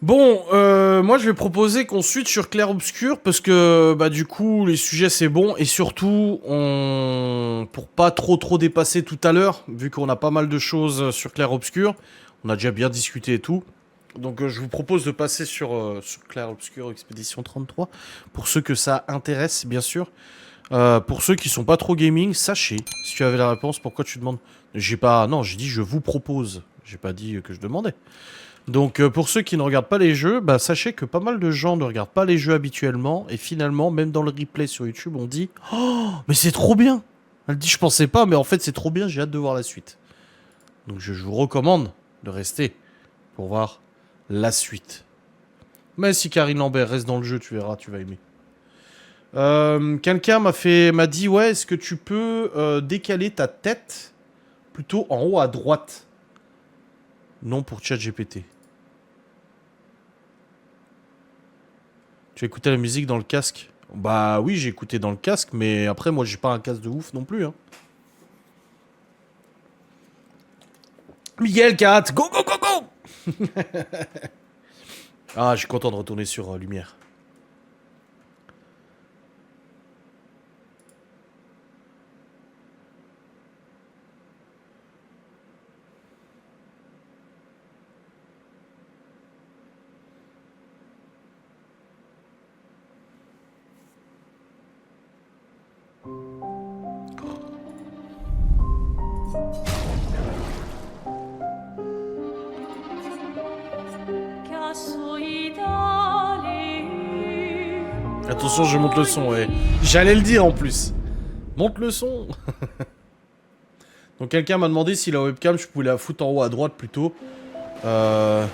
Bon, moi je vais proposer qu'on switch sur clair-obscur parce que bah du coup les sujets c'est bon et surtout pour pas trop dépasser tout à l'heure vu qu'on a pas mal de choses sur clair-obscur, on a déjà bien discuté et tout. Donc je vous propose de passer sur clair-obscur Expédition 33 pour ceux que ça intéresse bien sûr. Pour ceux qui sont pas trop gaming, sachez si tu avais la réponse pourquoi tu demandes. J'ai pas non, j'ai dit je vous propose, j'ai pas dit que je demandais. Donc pour ceux qui ne regardent pas les jeux, bah, sachez que pas mal de gens ne regardent pas les jeux habituellement et finalement, même dans le replay sur YouTube, on dit «Oh, mais c'est trop bien!» Elle dit «Je pensais pas, mais en fait c'est trop bien, j'ai hâte de voir la suite.» Donc je vous recommande de rester pour voir la suite. Mais si Karine Lambert reste dans le jeu, tu verras, tu vas aimer. Quelqu'un m'a dit «Ouais, est-ce que tu peux décaler ta tête plutôt en haut à droite?» Non pour ChatGPT. Tu as écouté la musique dans le casque? Bah oui, j'ai écouté dans le casque, mais après, moi, j'ai pas un casque de ouf non plus. Hein. Miguel, Kat, go, go, go, go. Ah, je suis content de retourner sur Lumière. Attention, je monte le son, ouais. J'allais le dire en plus. Monte le son. Donc quelqu'un m'a demandé si la webcam, je pouvais la foutre en haut à droite plutôt. Ouais,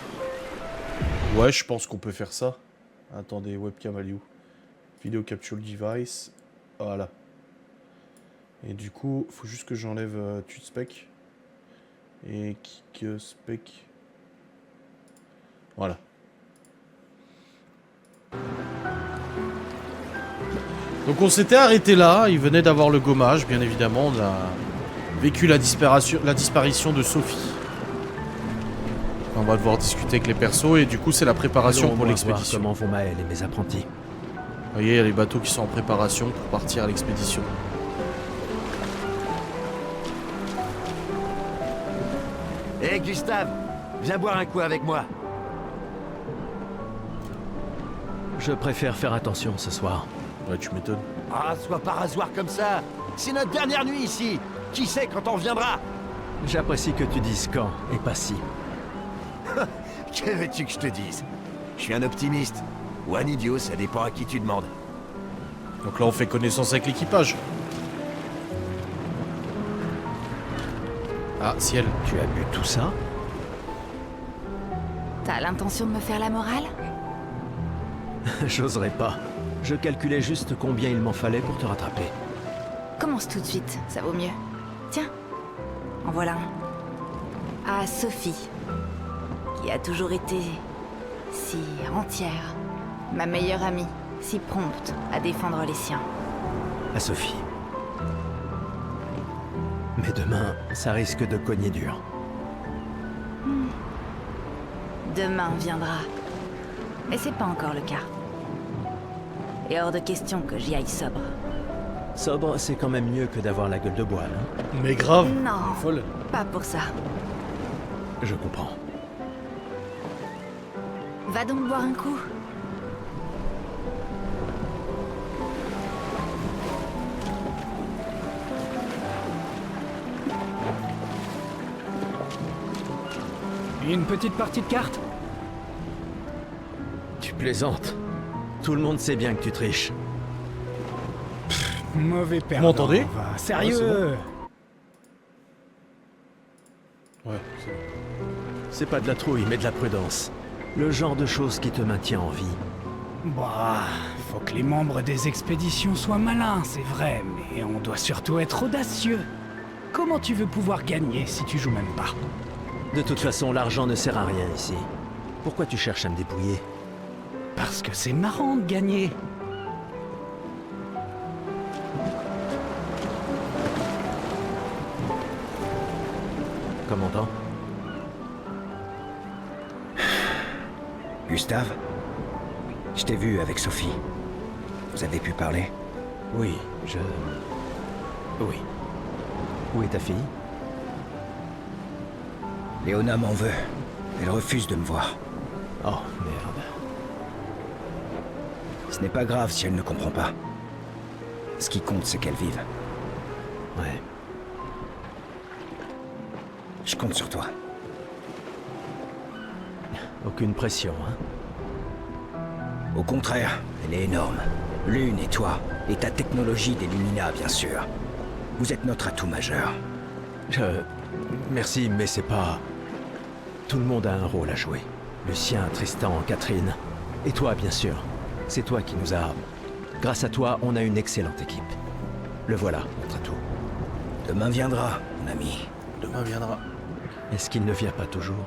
je pense qu'on peut faire ça. Attendez, webcam, elle est où? Video capture device. Voilà. Et du coup, faut juste que j'enlève tutspec. Et kickspec. Voilà. Donc on s'était arrêté là, il venait d'avoir le gommage, bien évidemment, on a vécu la disparition de Sophie. On va devoir discuter avec les persos et du coup c'est la préparation pour l'expédition. Comment vont Maël et mes apprentis? Vous voyez, il y a les bateaux qui sont en préparation pour partir à l'expédition. Hé Gustave, viens boire un coup avec moi. Je préfère faire attention ce soir. Ouais, tu m'étonnes. Ah, sois pas rasoir comme ça. C'est notre dernière nuit ici. Qui sait quand on reviendra? J'apprécie que tu dises quand et pas si. Que veux-tu que je te dise? Je suis un optimiste. Ou un idiot, ça dépend à qui tu demandes. Donc là on fait connaissance avec l'équipage. Ah, ciel. Tu as bu tout ça? T'as l'intention de me faire la morale? J'oserais pas. Je calculais juste combien il m'en fallait pour te rattraper. Commence tout de suite, ça vaut mieux. Tiens, en voilà un. À Sophie, qui a toujours été si entière. Ma meilleure amie, si prompte à défendre les siens. À Sophie. Mais demain, ça risque de cogner dur. Demain viendra. Mais c'est pas encore le cas. Et hors de question que j'y aille sobre. Sobre, c'est quand même mieux que d'avoir la gueule de bois, non? Mais grave. Non, Folle. pas pour ça. Je comprends. Va donc boire un coup. Une petite partie de cartes? Tu plaisantes. Tout le monde sait bien que tu triches. Mauvais perdant. Vous m'entendez? Va, sérieux? Ouais, c'est bon. C'est pas de la trouille, mais de la prudence. Le genre de choses qui te maintient en vie. Bah, faut que les membres des expéditions soient malins, c'est vrai, mais on doit surtout être audacieux. Comment tu veux pouvoir gagner si tu joues même pas? De toute façon, l'argent ne sert à rien ici. Pourquoi tu cherches à me dépouiller? Parce que c'est marrant de gagner. Commandant? Gustave? Je t'ai vu avec Sophie. Vous avez pu parler? Oui, Oui. Où est ta fille? Léona m'en veut. Elle refuse de me voir. Oh, merde. Ce n'est pas grave si elle ne comprend pas. Ce qui compte, c'est qu'elle vive. Ouais. Je compte sur toi. Aucune pression, hein? Au contraire, elle est énorme. Lune et toi, et ta technologie des Lumina, bien sûr. Vous êtes notre atout majeur. Merci, mais c'est pas... Tout le monde a un rôle à jouer. Lucien, Tristan, Catherine. Et toi, bien sûr. C'est toi qui nous as... Grâce à toi, on a une excellente équipe. Le voilà, notre atout. Demain viendra, mon ami. Demain viendra. Est-ce qu'il ne vient pas toujours?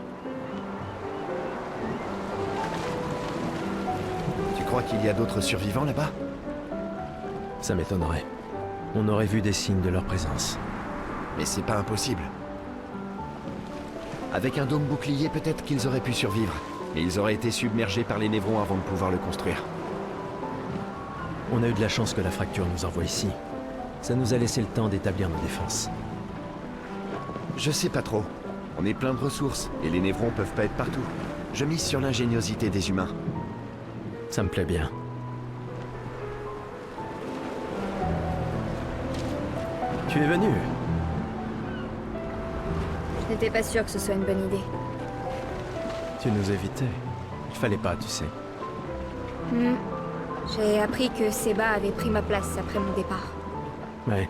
Tu crois qu'il y a d'autres survivants là-bas? Ça m'étonnerait. On aurait vu des signes de leur présence. Mais c'est pas impossible. Avec un dôme bouclier, peut-être qu'ils auraient pu survivre. Mais ils auraient été submergés par les névrons avant de pouvoir le construire. On a eu de la chance que la fracture nous envoie ici. Ça nous a laissé le temps d'établir nos défenses. Je sais pas trop. On est plein de ressources, et les névrons peuvent pas être partout. Je mise sur l'ingéniosité des humains. Ça me plaît bien. Tu es venu? Je n'étais pas sûr que ce soit une bonne idée. Tu nous évitais. Il fallait pas, tu sais. J'ai appris que Seba avait pris ma place après mon départ. Ouais.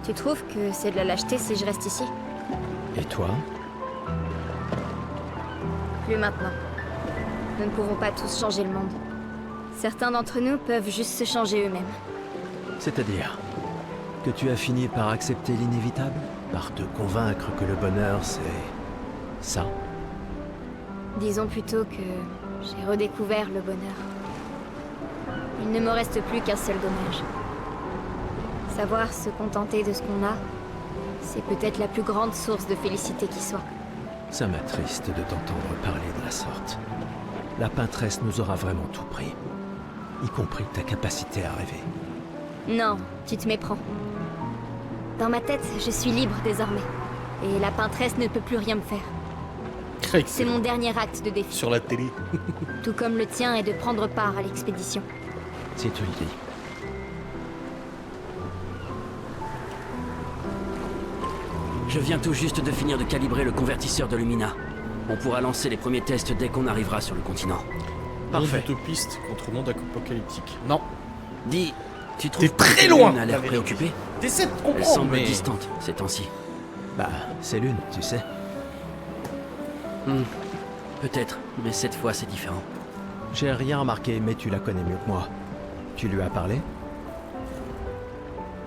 Tu trouves que c'est de la lâcheté si je reste ici? Et toi? Plus maintenant. Nous ne pouvons pas tous changer le monde. Certains d'entre nous peuvent juste se changer eux-mêmes. C'est-à-dire que tu as fini par accepter l'inévitable? Par te convaincre que le bonheur, c'est... ça? Disons plutôt que j'ai redécouvert le bonheur. Il ne me reste plus qu'un seul dommage. Savoir se contenter de ce qu'on a, c'est peut-être la plus grande source de félicité qui soit. Ça m'attriste de t'entendre parler de la sorte. La peintresse nous aura vraiment tout pris. Y compris ta capacité à rêver. Non, tu te méprends. Dans ma tête, je suis libre désormais. Et la peintresse ne peut plus rien me faire. C'est mon dernier acte de défi. Sur la télé. Tout comme le tien est de prendre part à l'expédition. Si tu le dis. Je viens tout juste de finir de calibrer le convertisseur de Lumina. On pourra lancer les premiers tests dès qu'on arrivera sur le continent. Parfait. Utopiste contre monde apocalyptique. Non. Dis, tu trouves T'es très que loin, Lune a la l'air vérité. préoccupée? T'essaies de Elle comprendre, semble mais... distante ces temps-ci. Bah, c'est Lune, tu sais. Peut-être, mais cette fois c'est différent. J'ai rien remarqué, mais tu la connais mieux que moi. Tu lui as parlé?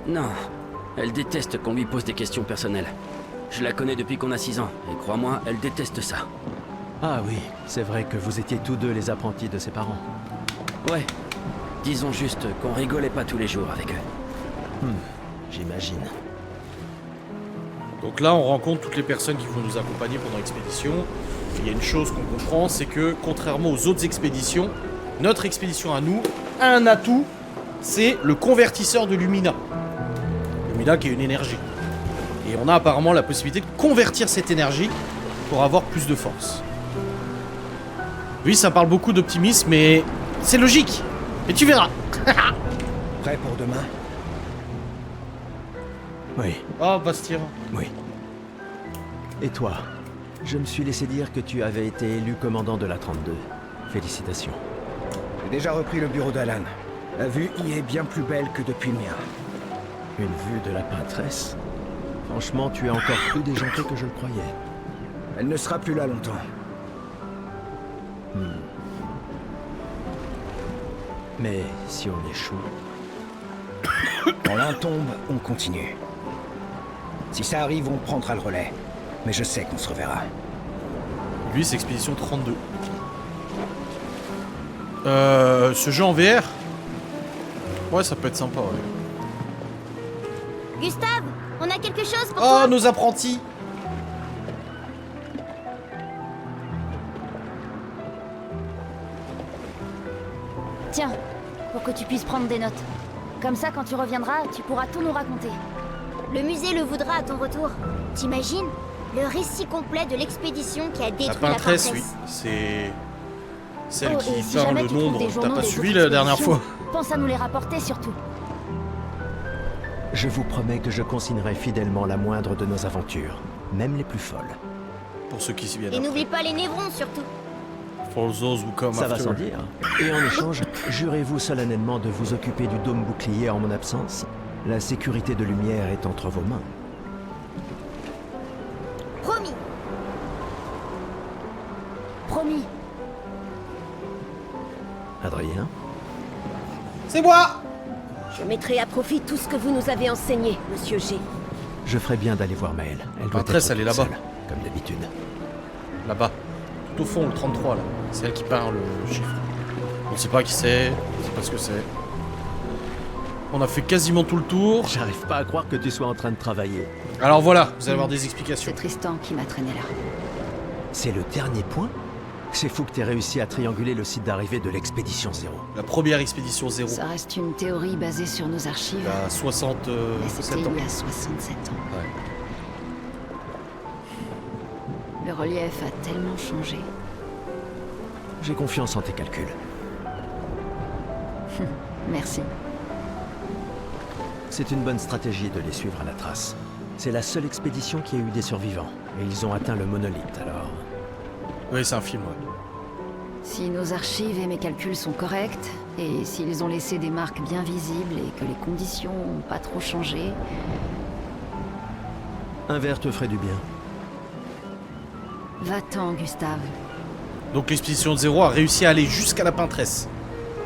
Non, elle déteste qu'on lui pose des questions personnelles. Je la connais depuis qu'on a 6 ans, et crois-moi, elle déteste ça. Ah oui, c'est vrai que vous étiez tous deux les apprentis de ses parents. Ouais, disons juste qu'on rigolait pas tous les jours avec eux. J'imagine. Donc là, on rencontre toutes les personnes qui vont nous accompagner pendant l'expédition. Il y a une chose qu'on comprend, c'est que, contrairement aux autres expéditions, notre expédition à nous a un atout, c'est le convertisseur de Lumina. Lumina qui est une énergie. Et on a apparemment la possibilité de convertir cette énergie pour avoir plus de force. Oui, ça parle beaucoup d'optimisme, mais c'est logique. Mais tu verras. Prêt pour demain? Oui, Oh, Bastien. oui. Et toi? Je me suis laissé dire que tu avais été élu commandant de la 32. Félicitations. J'ai déjà repris le bureau d'Alan. La vue y est bien plus belle que depuis le mien. Une vue de la peintresse? Franchement, tu es encore plus déjanté que je le croyais. Elle ne sera plus là longtemps. Mais si on échoue... Quand l'un tombe, on continue. Si ça arrive, on prendra le relais. Mais je sais qu'on se reverra. Lui, c'est expédition 32. Ce jeu en VR? Ouais, ça peut être sympa, ouais. Gustave, on a quelque chose pour Oh, toi. nos apprentis! Tiens, pour que tu puisses prendre des notes. Comme ça, quand tu reviendras, tu pourras tout nous raconter. Le musée le voudra à ton retour. T'imagines? Le récit complet de l'expédition qui a La détruit peintresse, la oui. princesse. C'est celle Oh, qui et si peint jamais le tu trouves nombre. des T'as journaux pas des suivi autres la dernière expéditions, fois? pense à nous les rapporter surtout. Je vous promets que je consignerai fidèlement la moindre de nos aventures, même les plus folles. Pour ceux qui s'y viennent. Et n'oublie pas les névrons surtout. For those who come Ça va after. sans dire. Et en échange, jurez-vous solennellement de vous occuper du dôme bouclier en mon absence? La sécurité de Lumière est entre vos mains. Promis. Promis. Adrien? C'est moi! Je mettrai à profit tout ce que vous nous avez enseigné, monsieur G. Je ferai bien d'aller voir Maëlle. Elle doit Peintresse, être elle est toute là-bas. seule, comme d'habitude. Là-bas. Tout au fond, le 33 là. C'est elle qui peint le chiffre. On sait pas qui c'est, on sait pas ce que c'est. On a fait quasiment tout le tour. J'arrive pas à croire que tu sois en train de travailler. Alors voilà, vous allez avoir des explications. C'est Tristan qui m'a traîné là. C'est le dernier point? C'est fou que t'aies réussi à trianguler le site d'arrivée de l'expédition 0. La première expédition 0. Ça reste une théorie basée sur nos archives. Il y a 67 Mais c'était ans. il y a 67 ans. Ouais. Le relief a tellement changé. J'ai confiance en tes calculs. Merci. C'est une bonne stratégie de les suivre à la trace. C'est la seule expédition qui a eu des survivants. Et ils ont atteint le monolithe, alors... Oui, c'est un film, ouais. Si nos archives et mes calculs sont corrects, et s'ils ont laissé des marques bien visibles et que les conditions n'ont pas trop changé, Un verre te ferait du bien. va-t'en, Gustave. Donc l'expédition 0 a réussi à aller jusqu'à la peintresse.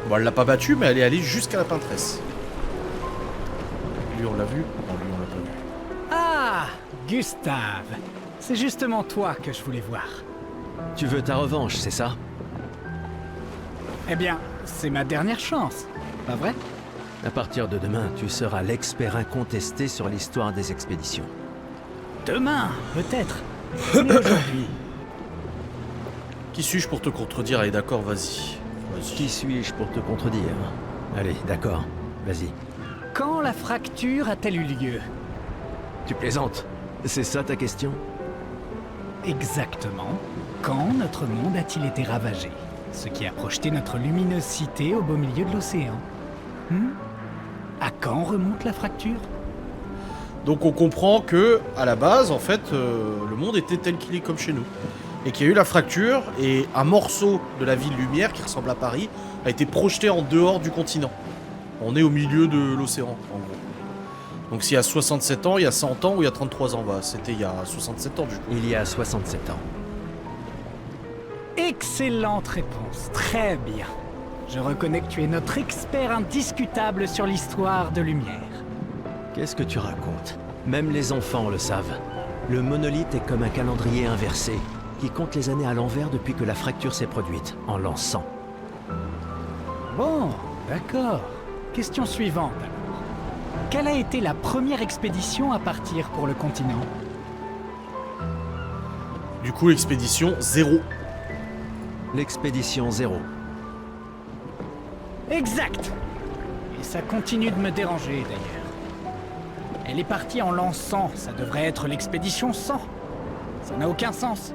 Bon, elle l'a pas battue, mais elle est allée jusqu'à la peintresse. Lui, on l'a vu? Non, lui, on l'a pas vu. Ah, Gustave. C'est justement toi que je voulais voir. Tu veux ta revanche, c'est ça? Eh bien, c'est ma dernière chance. Pas vrai? À partir de demain, tu seras l'expert incontesté sur l'histoire des expéditions. Demain, peut-être. Mais aujourd'hui. Qui suis-je pour te contredire? Allez, d'accord, vas-y. Qui suis-je pour te contredire? Allez, d'accord, vas-y. Quand la fracture a-t-elle eu lieu? Tu plaisantes? C'est ça ta question? Exactement. Quand notre monde a-t-il été ravagé? Ce qui a projeté notre luminosité au beau milieu de l'océan. À quand remonte la fracture? Donc on comprend que, à la base, en fait, le monde était tel qu'il est comme chez nous. Et qu'il y a eu la fracture, et un morceau de la ville Lumière, qui ressemble à Paris, a été projeté en dehors du continent. On est au milieu de l'océan, en gros. Donc s'il y a 67 ans, il y a 100 ans ou il y a 33 ans? Bah, c'était il y a 67 ans, du coup. Il y a 67 ans. Excellente réponse, très bien. Je reconnais que tu es notre expert indiscutable sur l'histoire de Lumière. Qu'est-ce que tu racontes? Même les enfants le savent. Le monolithe est comme un calendrier inversé, qui compte les années à l'envers depuis que la fracture s'est produite, en l'an 100. Bon, d'accord. Question suivante alors. Quelle a été la première expédition à partir pour le continent? Du coup, l'expédition 0. L'expédition 0. Exact. Et ça continue de me déranger d'ailleurs. Elle est partie en l'an 100, ça devrait être l'expédition 100. Ça n'a aucun sens.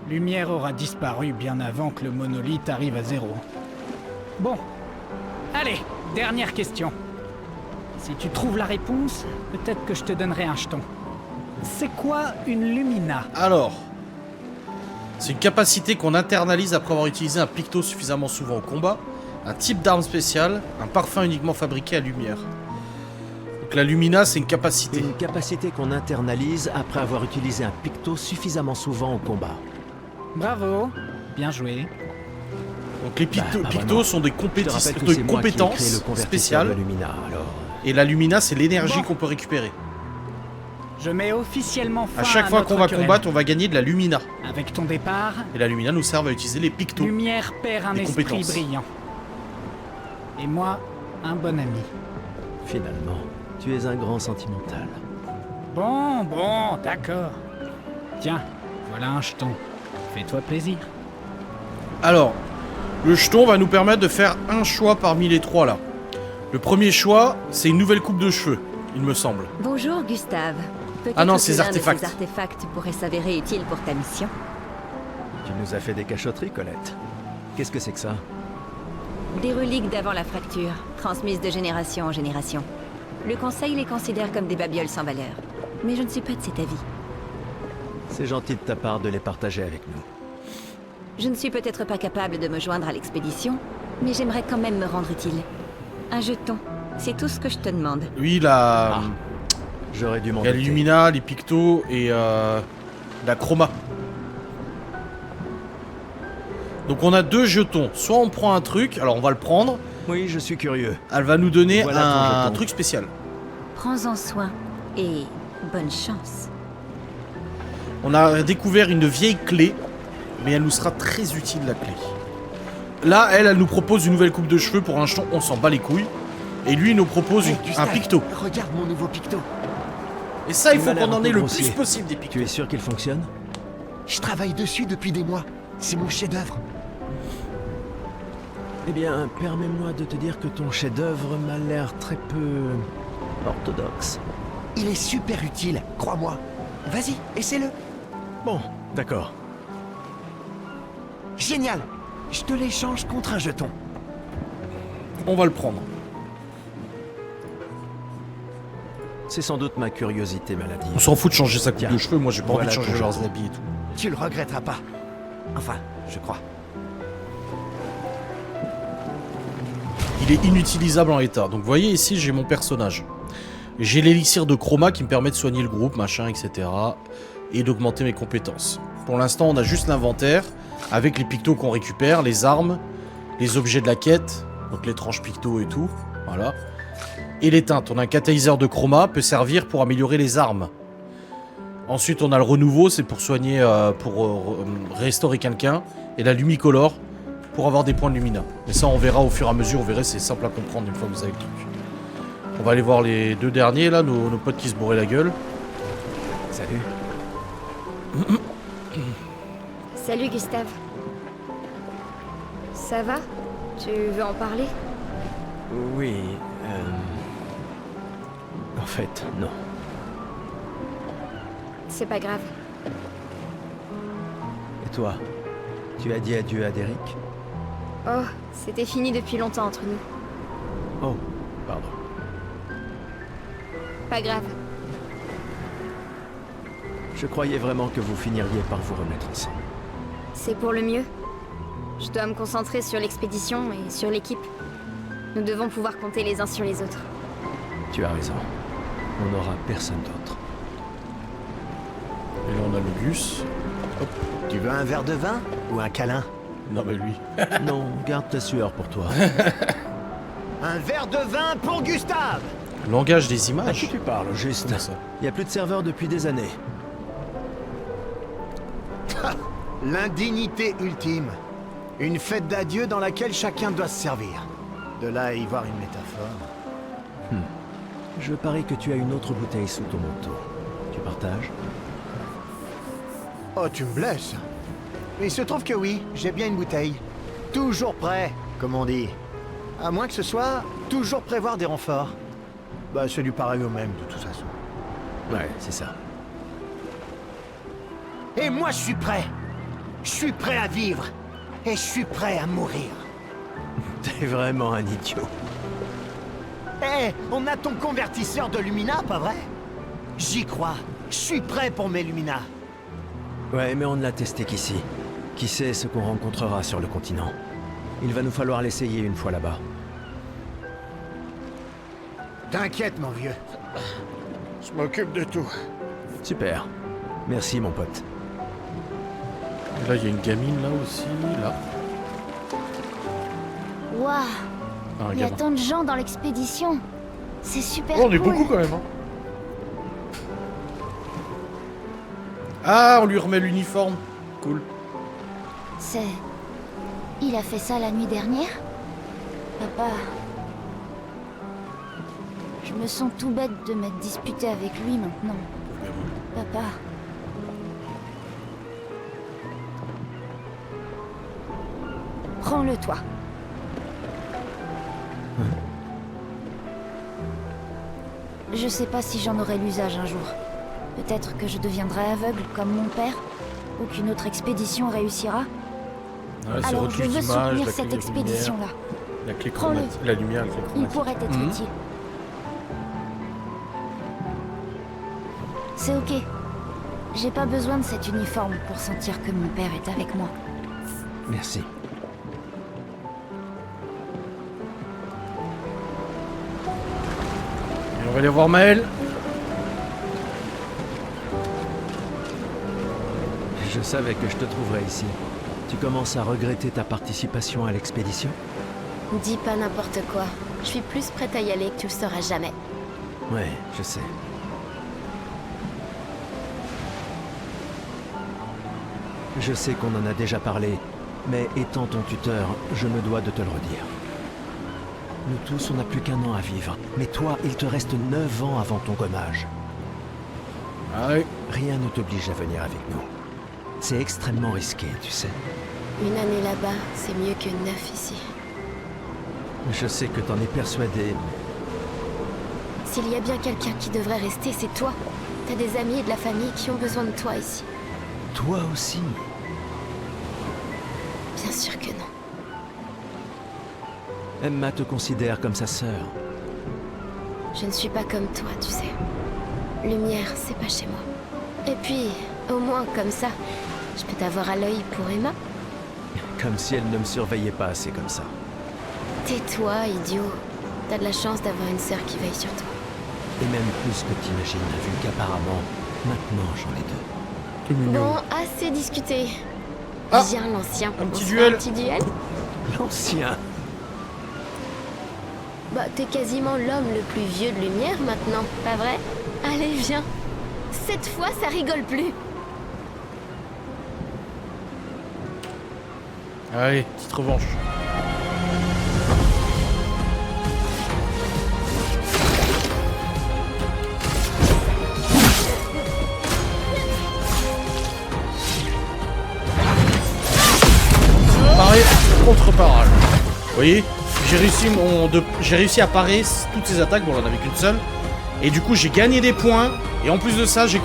Lumière aura disparu bien avant que le monolithe arrive à 0. Bon. Allez, dernière question. Si tu trouves la réponse, peut-être que je te donnerai un jeton. C'est quoi une lumina? Alors, c'est une capacité qu'on internalise après avoir utilisé un picto suffisamment souvent au combat, un type d'arme spéciale, un parfum uniquement fabriqué à lumière. Donc la lumina, c'est une capacité. Une capacité qu'on internalise après avoir utilisé un picto suffisamment souvent au combat. Bravo, bien joué. Donc les Pas pictos vraiment. sont des Je te rappelle que de c'est moi qui ai créé compétences le convertisseur spéciales, de Lumina, alors... et la lumina, c'est l'énergie Bon. qu'on peut récupérer. Je mets officiellement fin À chaque fois qu'on va notre combattre, on va gagner de la lumina. querelle. Avec ton départ, Et la lumina nous sert à utiliser les pictos. Lumière perd un Des esprit compétences. brillant. Et moi, un bon ami. Finalement, tu es un grand sentimental. Bon, d'accord. Tiens, voilà un jeton. Fais-toi plaisir. Alors, Le jeton va nous permettre de faire un choix parmi les 3 là. Le premier choix, c'est une nouvelle coupe de cheveux, il me semble. Bonjour, Gustave. Peut-être Ah non, que ces l'un de artefacts. ces artefacts pourrait s'avérer utile pour ta mission. Tu nous as fait des cachotteries, Colette. Qu'est-ce que c'est que ça? Des reliques d'avant la fracture, transmises de génération en génération. Le Conseil les considère comme des babioles sans valeur. Mais je ne suis pas de cet avis. C'est gentil de ta part de les partager avec nous. Je ne suis peut-être pas capable de me joindre à l'expédition, mais j'aimerais quand même me rendre utile. Un jeton, c'est tout ce que je te demande. Lui, la... J'aurais dû m'en il y a douter. l'Illumina, les Pictos et la Chroma. Donc on a 2 jetons. Soit on prend un truc, alors on va le prendre. Oui, je suis curieux. Elle va nous donner Voilà ton un jeton. truc spécial. Prends-en soin et bonne chance. On a découvert une vieille clé, mais elle nous sera très utile la clé. Là, elle nous propose une nouvelle coupe de cheveux pour un jeton, on s'en bat les couilles. Et lui, il nous propose Hey, un Gustave, picto. Regarde mon nouveau picto. Et ça, il Il faut m'a l'air qu'on un en peu ait le grossier. plus possible des pictos. Tu es sûr qu'il fonctionne? Je travaille dessus depuis des mois. C'est mon chef-d'œuvre. Eh bien, permets-moi de te dire que ton chef-d'œuvre m'a l'air très peu orthodoxe. Il est super utile, crois-moi. Vas-y, essaie-le. Bon, d'accord. Génial. Je te l'échange contre un jeton. On va le prendre. C'est sans doute ma curiosité maladive. On s'en fout de changer sa coupe Tiens, de cheveux, moi j'ai pas voilà envie de changer ton leurs jeton. habits et tout. Tu le regretteras pas. Enfin, je crois. Il est inutilisable en l'état. Donc vous voyez ici, j'ai mon personnage. J'ai l'élixir de chroma qui me permet de soigner le groupe, machin, etc. Et d'augmenter mes compétences. Pour l'instant, on a juste l'inventaire, avec les pictos qu'on récupère, les armes, les objets de la quête, donc les tranches pictos et tout, voilà. Et les teintes. On a un catalyseur de chroma, peut servir pour améliorer les armes. Ensuite, on a le renouveau, c'est pour soigner, restaurer quelqu'un. Et la lumicolore, pour avoir des points de lumina. Mais ça, on verra au fur et à mesure, vous verrez, c'est simple à comprendre une fois que vous avez le truc. On va aller voir les 2 derniers, là, nos potes qui se bourraient la gueule. Salut. Salut Gustave. Ça va? Tu veux en parler? Oui, En fait, non. C'est pas grave. Et toi? Tu as dit adieu à Derek? Oh, c'était fini depuis longtemps entre nous. Oh, pardon. Pas grave. Je croyais vraiment que vous finiriez par vous remettre ensemble. C'est pour le mieux. Je dois me concentrer sur l'expédition et sur l'équipe. Nous devons pouvoir compter les uns sur les autres. Tu as raison. On n'aura personne d'autre. Et là, on a le Gus. Hop. Tu veux un verre de vin ou un câlin? Non, mais lui. Non, garde ta sueur pour toi. Un verre de vin pour Gustave. Langage des À qui images. tu parles, juste? Comment ça? Il n'y a plus de serveur depuis des années. L'indignité ultime. Une fête d'adieu dans laquelle chacun doit se servir. De là à y voir une métaphore. Je parie que tu as une autre bouteille sous ton manteau. Tu partages? Oh, tu me blesses. Il se trouve que oui, j'ai bien une bouteille. Toujours prêt, comme on dit. À moins que ce soit toujours prévoir des renforts. Bah, c'est du pareil au même, de toute façon. Ouais, c'est ça. Et moi, je suis prêt. Je suis prêt à vivre. Et je suis prêt à mourir. T'es vraiment un idiot. Hé, on a ton convertisseur de Lumina, pas vrai? J'y crois. Je suis prêt pour mes Lumina. Ouais, mais on ne l'a testé qu'ici. Qui sait ce qu'on rencontrera sur le continent? Il va nous falloir l'essayer une fois là-bas. T'inquiète, mon vieux. Je m'occupe de tout. Super. Merci, mon pote. Et là, il y a une gamine, là aussi. Là. Waouh, Ah, un il y a gamin. tant de gens dans l'expédition. C'est super Oh, on est cool. beaucoup quand même. Hein. Ah, on lui remet l'uniforme. Cool. C'est... Il a fait ça la nuit dernière? Papa... Je me sens tout bête de m'être disputé avec lui maintenant. Papa... Prends-le, toi. Je sais pas si j'en aurai l'usage un jour. Peut-être que je deviendrai aveugle comme mon père, ou qu'une autre expédition réussira. Ouais, c'est Alors je retour veux d'image, soutenir la clé cette lumière, expédition-là. la clé Prends-le. chromatique, la lumière, la clé Il chromatique. pourrait être Mhm. utile. C'est ok. J'ai pas besoin de cet uniforme pour sentir que mon père est avec moi. Merci. Et on va aller voir Maël. Je savais que je te trouverais ici. Tu commences à regretter ta participation à l'expédition? Dis pas n'importe quoi. Je suis plus prête à y aller que tu le sauras jamais. Ouais, je sais. Je sais qu'on en a déjà parlé, mais étant ton tuteur, je me dois de te le redire. Nous tous, on n'a plus qu'un an à vivre. Mais toi, il te reste 9 ans avant ton gommage. Ah oui. Rien ne t'oblige à venir avec nous. C'est extrêmement risqué, tu sais. Une année là-bas, c'est mieux que 9 ici. Je sais que t'en es persuadé. S'il y a bien quelqu'un qui devrait rester, c'est toi. T'as des amis et de la famille qui ont besoin de toi ici. Toi aussi. Bien sûr que non. Emma te considère comme sa sœur. Je ne suis pas comme toi, tu sais. Lumière, c'est pas chez moi. Et puis, au moins comme ça, je peux t'avoir à l'œil pour Emma. Comme si elle ne me surveillait pas assez comme ça. Tais-toi, idiot. T'as de la chance d'avoir une sœur qui veille sur toi. Et même plus que t'imagines, vu qu'apparemment, maintenant j'en ai deux. C'est mignon. Bon, assez discuté. Ah, Viens, l'ancien. un petit On se fait duel. Un petit duel. L'ancien. Bah, t'es quasiment l'homme le plus vieux de Lumière maintenant, pas vrai? Allez, viens. Cette fois, ça rigole plus. Allez, petite revanche. Pareil, contre-parade. Vous voyez, j'ai réussi à parer toutes ces attaques. Bon, on en avait qu'une seule. Et du coup, j'ai gagné des points. Et en plus de ça, j'ai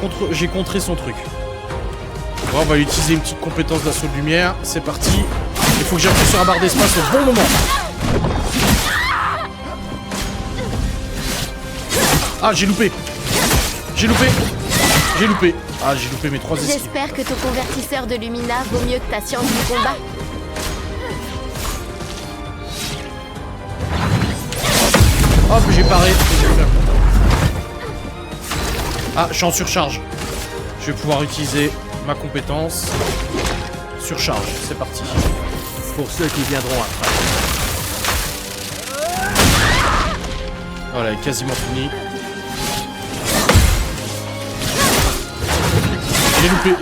contré son truc. Bon, on va utiliser une petite compétence d'assaut de lumière. C'est parti. Il faut que j'appuie sur la barre d'espace au bon moment. Ah, j'ai loupé. J'ai loupé. J'ai loupé. Ah, j'ai loupé mes 3 esquives. J'espère que ton convertisseur de Lumina vaut mieux que ta science du combat. Hop, j'ai paré. Ah, je suis en surcharge. Je vais pouvoir utiliser ma compétence. Surcharge, c'est parti. Pour ceux qui viendront après. Voilà, elle est quasiment fini.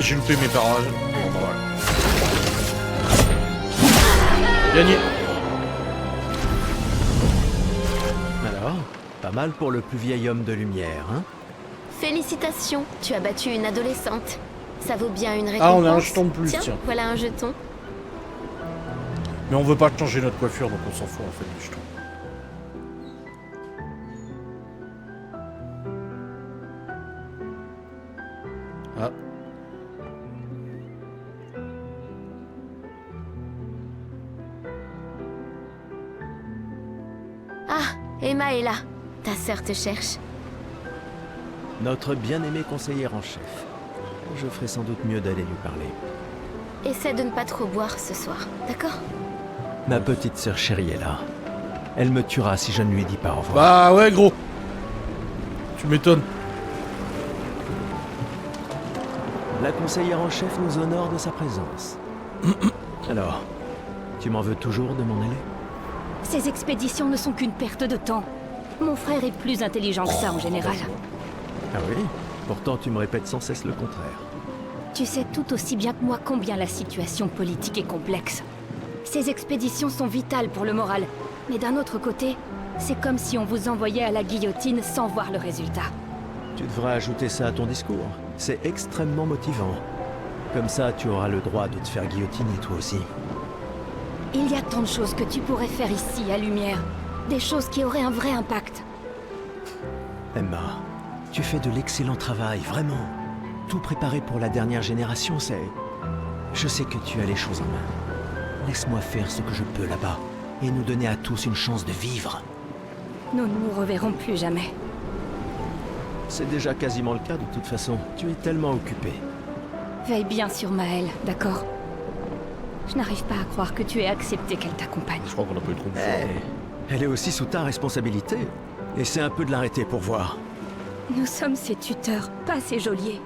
J'ai loupé mes barrages. Bon, bah, voilà. Gagné. Alors, pas mal pour le plus vieil homme de lumière, hein? Félicitations, tu as battu une adolescente. Ça vaut bien une récompense. Ah, on a un jeton de plus, tiens. Voilà un jeton. Mais on veut pas changer notre coiffure, donc on s'en fout en fait du jeton. Ah. Ah, Emma est là. Ta sœur te cherche. Notre bien-aimé conseillère en chef. Je ferai sans doute mieux d'aller lui parler. Essaie de ne pas trop boire ce soir, d'accord? Ma petite sœur chérie est là. Elle me tuera si je ne lui dis pas au revoir. Bah ouais, gros. Tu m'étonnes. La conseillère en chef nous honore de sa présence. Alors, tu m'en veux toujours de m'en aller? Ces expéditions ne sont qu'une perte de temps. Mon frère est plus intelligent que ça en général. Ah oui? Pourtant tu me répètes sans cesse le contraire. Tu sais tout aussi bien que moi combien la situation politique est complexe. Ces expéditions sont vitales pour le moral. Mais d'un autre côté, c'est comme si on vous envoyait à la guillotine sans voir le résultat. Tu devrais ajouter ça à ton discours. C'est extrêmement motivant. Comme ça, tu auras le droit de te faire guillotiner toi aussi. Il y a tant de choses que tu pourrais faire ici, à Lumière. Des choses qui auraient un vrai impact. Emma, tu fais de l'excellent travail, vraiment. Tout préparé pour la dernière génération, c'est... Je sais que tu as les choses en main. Laisse-moi faire ce que je peux là-bas, et nous donner à tous une chance de vivre. Nous ne nous reverrons plus jamais. C'est déjà quasiment le cas de toute façon. Tu es tellement occupé. Veille bien sur Maëlle, d'accord? Je n'arrive pas à croire que tu aies accepté qu'elle t'accompagne. Je crois qu'on a pas eu trop de choix. Elle est aussi sous ta responsabilité. Essaie un peu de l'arrêter pour voir. Nous sommes ses tuteurs, pas ses geôliers.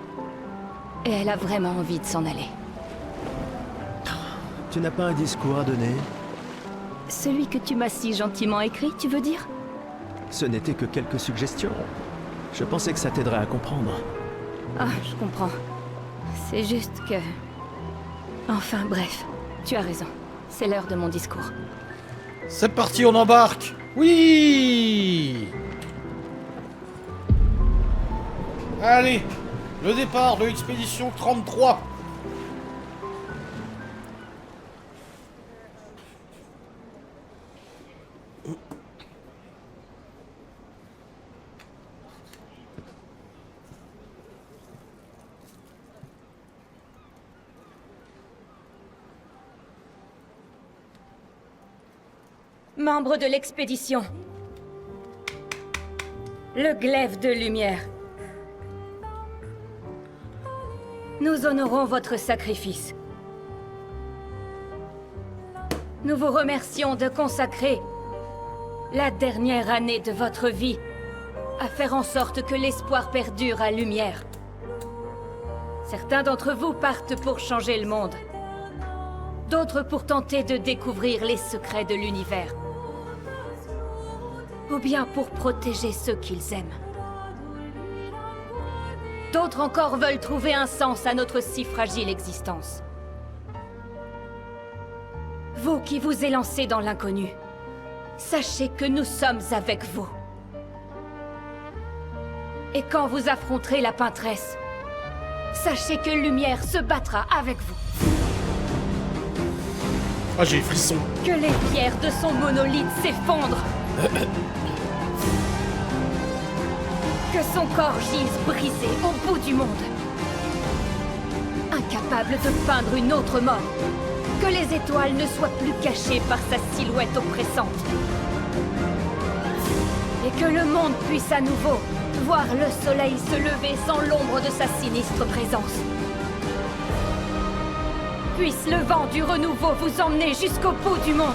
Et elle a vraiment envie de s'en aller. Tu n'as pas un discours à donner? Celui que tu m'as si gentiment écrit, tu veux dire? Ce n'était que quelques suggestions. Je pensais que ça t'aiderait à comprendre. Ah, je comprends. C'est juste que... Enfin, bref. Tu as raison. C'est l'heure de mon discours. C'est parti, on embarque. Oui. Allez, le départ de l'expédition 33. Membres de l'expédition. Le glaive de lumière. Nous honorons votre sacrifice. Nous vous remercions de consacrer la dernière année de votre vie à faire en sorte que l'espoir perdure à Lumière. Certains d'entre vous partent pour changer le monde. D'autres pour tenter de découvrir les secrets de l'univers. Ou bien pour protéger ceux qu'ils aiment. D'autres encore veulent trouver un sens à notre si fragile existence. Vous qui vous élancez dans l'inconnu, sachez que nous sommes avec vous. Et quand vous affronterez la Peintresse, sachez que Lumière se battra avec vous. Ah, j'ai les frissons. Que les pierres de son monolithe s'effondrent. Que son corps gise brisé au bout du monde. Incapable de peindre une autre mort. Que les étoiles ne soient plus cachées par sa silhouette oppressante. Et que le monde puisse à nouveau voir le soleil se lever sans l'ombre de sa sinistre présence. Puisse le vent du renouveau vous emmener jusqu'au bout du monde.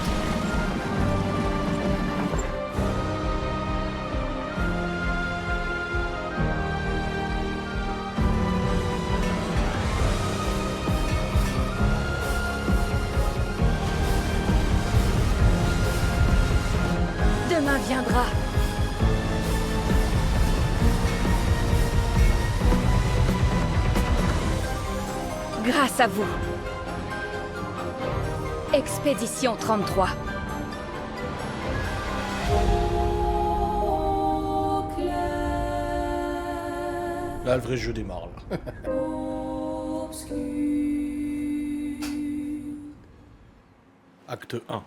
Demain viendra. Grâce à vous. Expédition 33. Là, le vrai jeu démarre, là. Acte 1.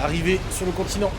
Arrivé sur le continent.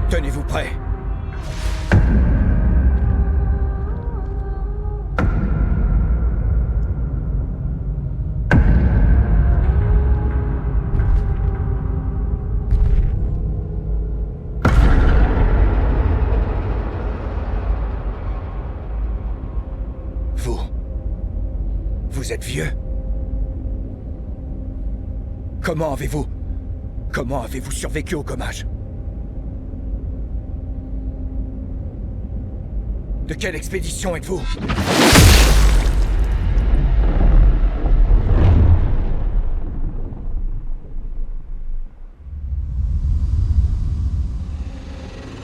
Tenez-vous prêts. Vous êtes vieux. Comment avez-vous survécu au gommage? De quelle expédition êtes-vous?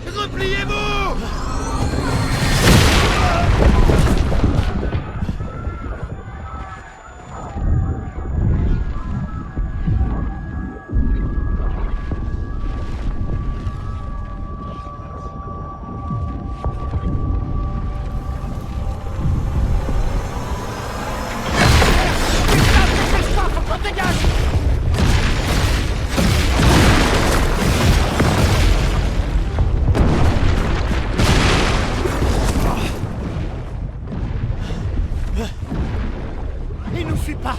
Repliez-vous! Il nous suit pas!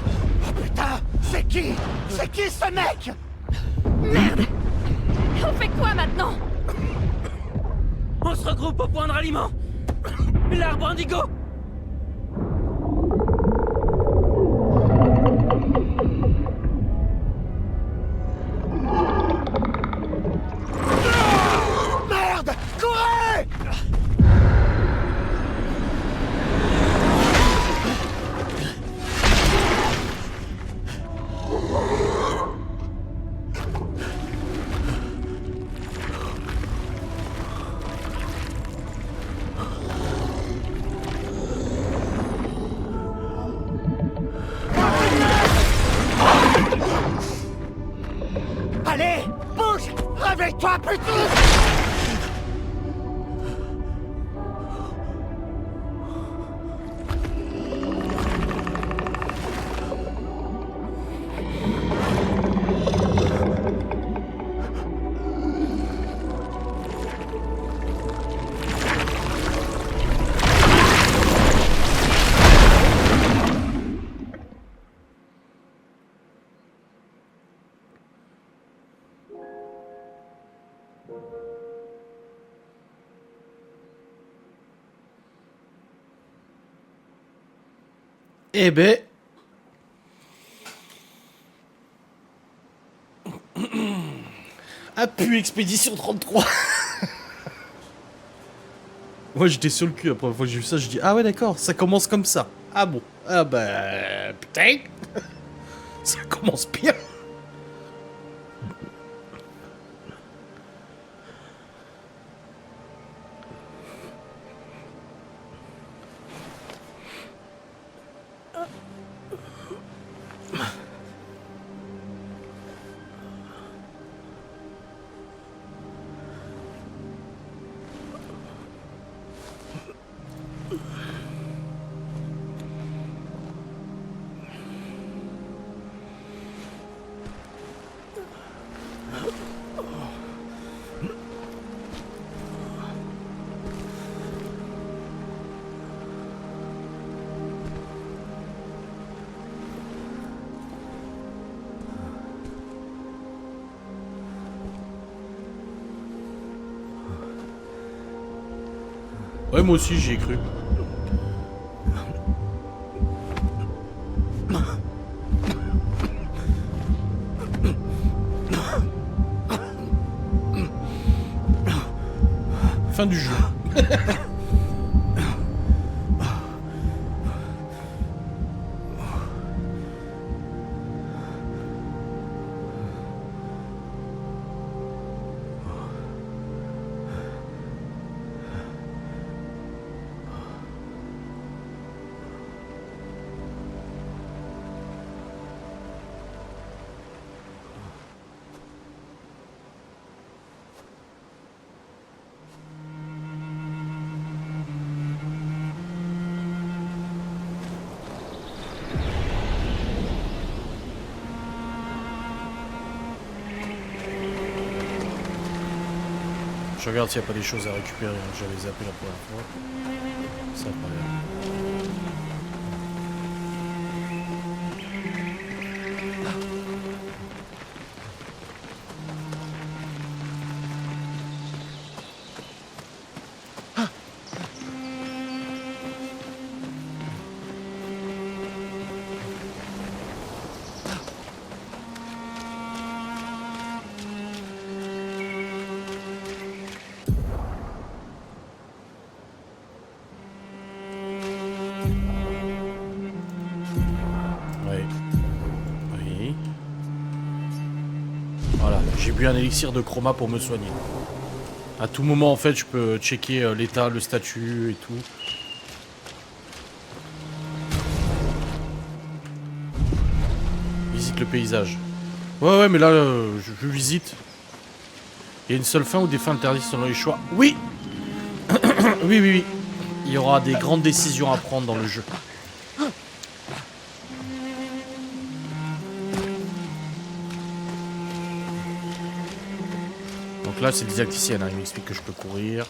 Oh putain! C'est qui? C'est qui ce mec? Merde! On fait quoi maintenant? On se regroupe au point de ralliement. L'arbre indigo. Merde! Courez! Allez! Bouge! Réveille-toi, putain! Eh ben... Appui Expédition 33. Moi j'étais sur le cul la première fois que j'ai vu ça, je dis ah ouais d'accord, ça commence comme ça. Ah bon. Ah bah... Putain. Ça commence bien. Ouais, moi aussi j'y ai cru. Fin du jeu. Je regarde s'il n'y a pas des choses à récupérer. J'avais zappé la première fois. Ça a pas l'air. bu un élixir de chroma pour me soigner. À tout moment, en fait, je peux checker l'état, le statut et tout. Visite le paysage. Ouais, mais là, je visite. Il y a une seule fin ou des fins interdites selon les choix? Oui. Oui. Il y aura des grandes décisions à prendre dans le jeu. Donc là, c'est des didacticienne, hein. Il m'explique que je peux courir.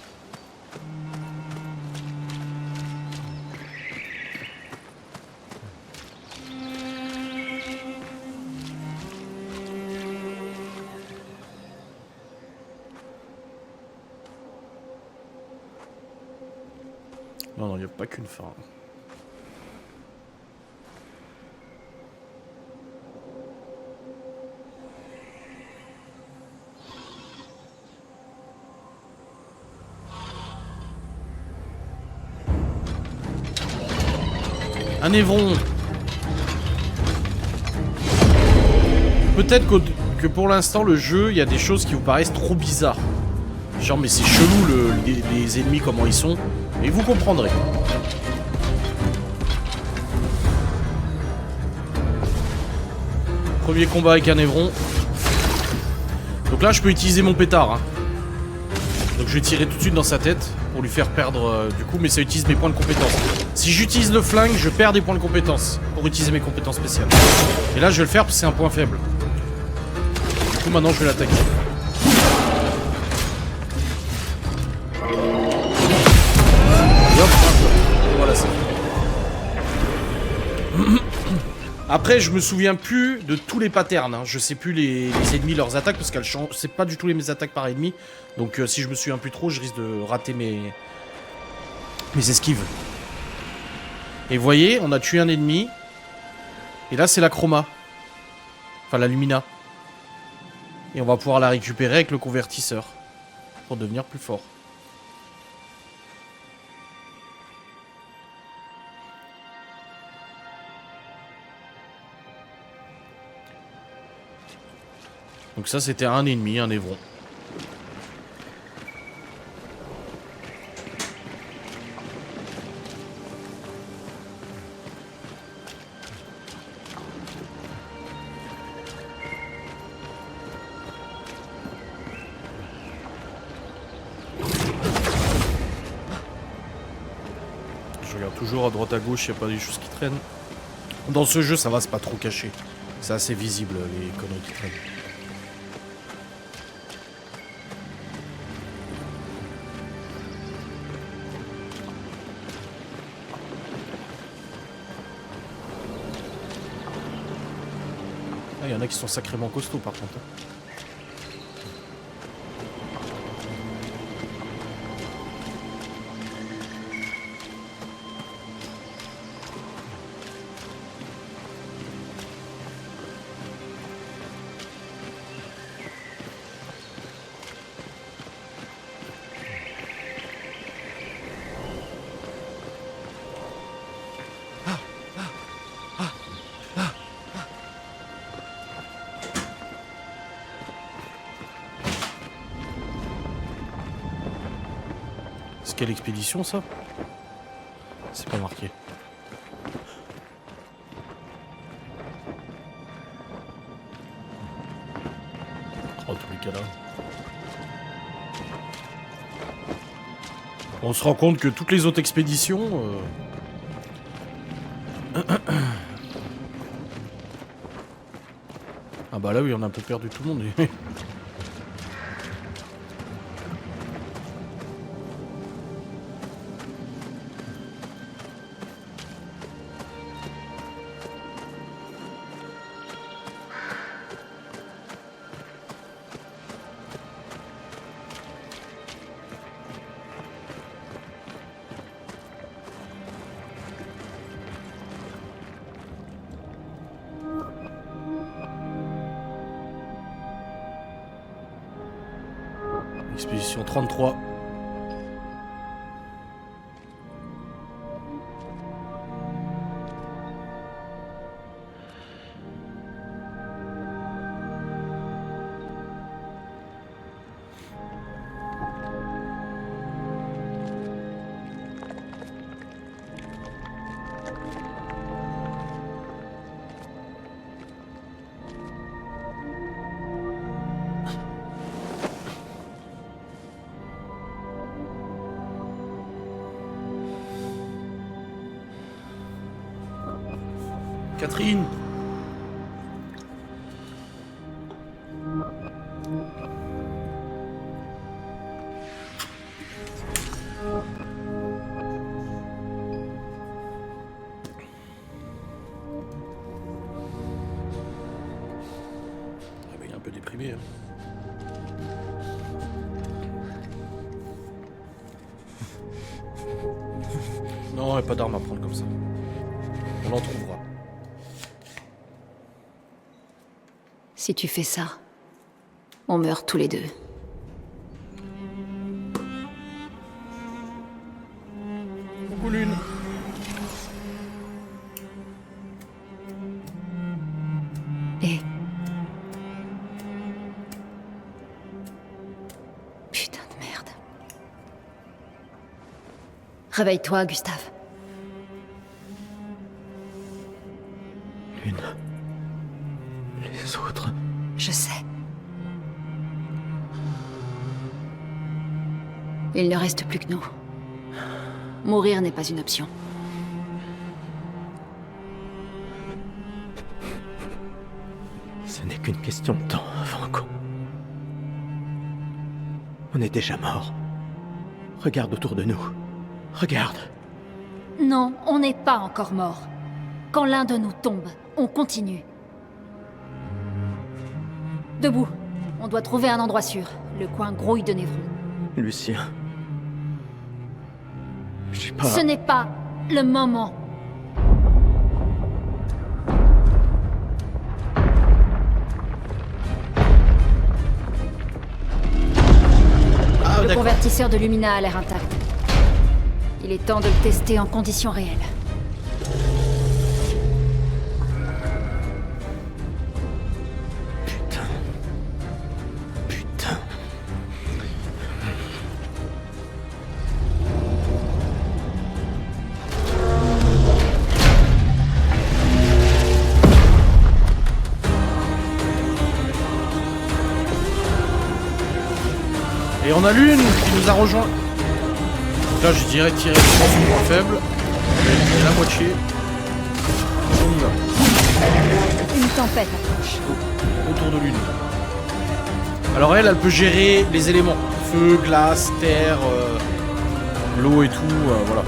Non, il n'y a pas qu'une fin. Un évron. Peut-être que pour l'instant, le jeu, il y a des choses qui vous paraissent trop bizarres. Genre, mais c'est chelou les ennemis, comment ils sont. Et vous comprendrez. Premier combat avec un évron. Donc là, je peux utiliser mon pétard. Hein. Donc je vais tirer tout de suite dans sa tête pour lui faire perdre du coup, mais ça utilise mes points de compétence. Si j'utilise le flingue, je perds des points de compétence pour utiliser mes compétences spéciales. Et là, je vais le faire parce que c'est un point faible. Du coup, maintenant, je vais l'attaquer. Et hop, voilà, c'est fait. Après, je me souviens plus de tous les patterns. Hein. Je sais plus les ennemis, leurs attaques, parce qu'elles changent. C'est pas du tout les mêmes attaques par ennemi. Donc, si je me souviens plus trop, je risque de rater mes esquives. Et vous voyez, on a tué un ennemi. Et là, c'est la chroma. Enfin, la lumina. Et on va pouvoir la récupérer avec le convertisseur. Pour devenir plus fort. Donc ça, c'était un ennemi, un évron. Je regarde toujours à droite à gauche, il n'y a pas des choses qui traînent. Dans ce jeu, ça va, c'est pas trop caché. C'est assez visible, les conneries qui traînent. Il y en a qui sont sacrément costauds par contre. C'est quelle expédition ça? C'est pas marqué. Oh, tous les cadavres. On se rend compte que toutes les autres expéditions... Ah bah là oui, on a un peu perdu tout le monde. Expédition 33. Catherine. Ah bah, il est un peu déprimé. Hein. Non, il n'y a pas d'armes à prendre comme ça. On en trouvera. Si tu fais ça, on meurt tous les deux. Coucou Lune. Et... Putain de merde. Réveille-toi, Gustave. Lune. Les autres. Je sais. Il ne reste plus que nous. Mourir n'est pas une option. Ce n'est qu'une question de temps, Franco. On est déjà mort. Regarde autour de nous. Regarde. Non, on n'est pas encore mort. Quand l'un de nous tombe, on continue. Debout. On doit trouver un endroit sûr. Le coin grouille de Névron. Lucien. Je sais pas... Ce n'est pas le moment. Ah, Le d'accord. convertisseur de Lumina a l'air intact. Il est temps de le tester en conditions réelles. Putain. Putain. Et on a Lune qui nous a rejoint. Donc là, je dirais tirer sur son point faible. Et la moitié. On y va. Une tempête approche. Autour de Lune. Alors elle peut gérer les éléments. Feu, glace, terre, l'eau et tout, voilà.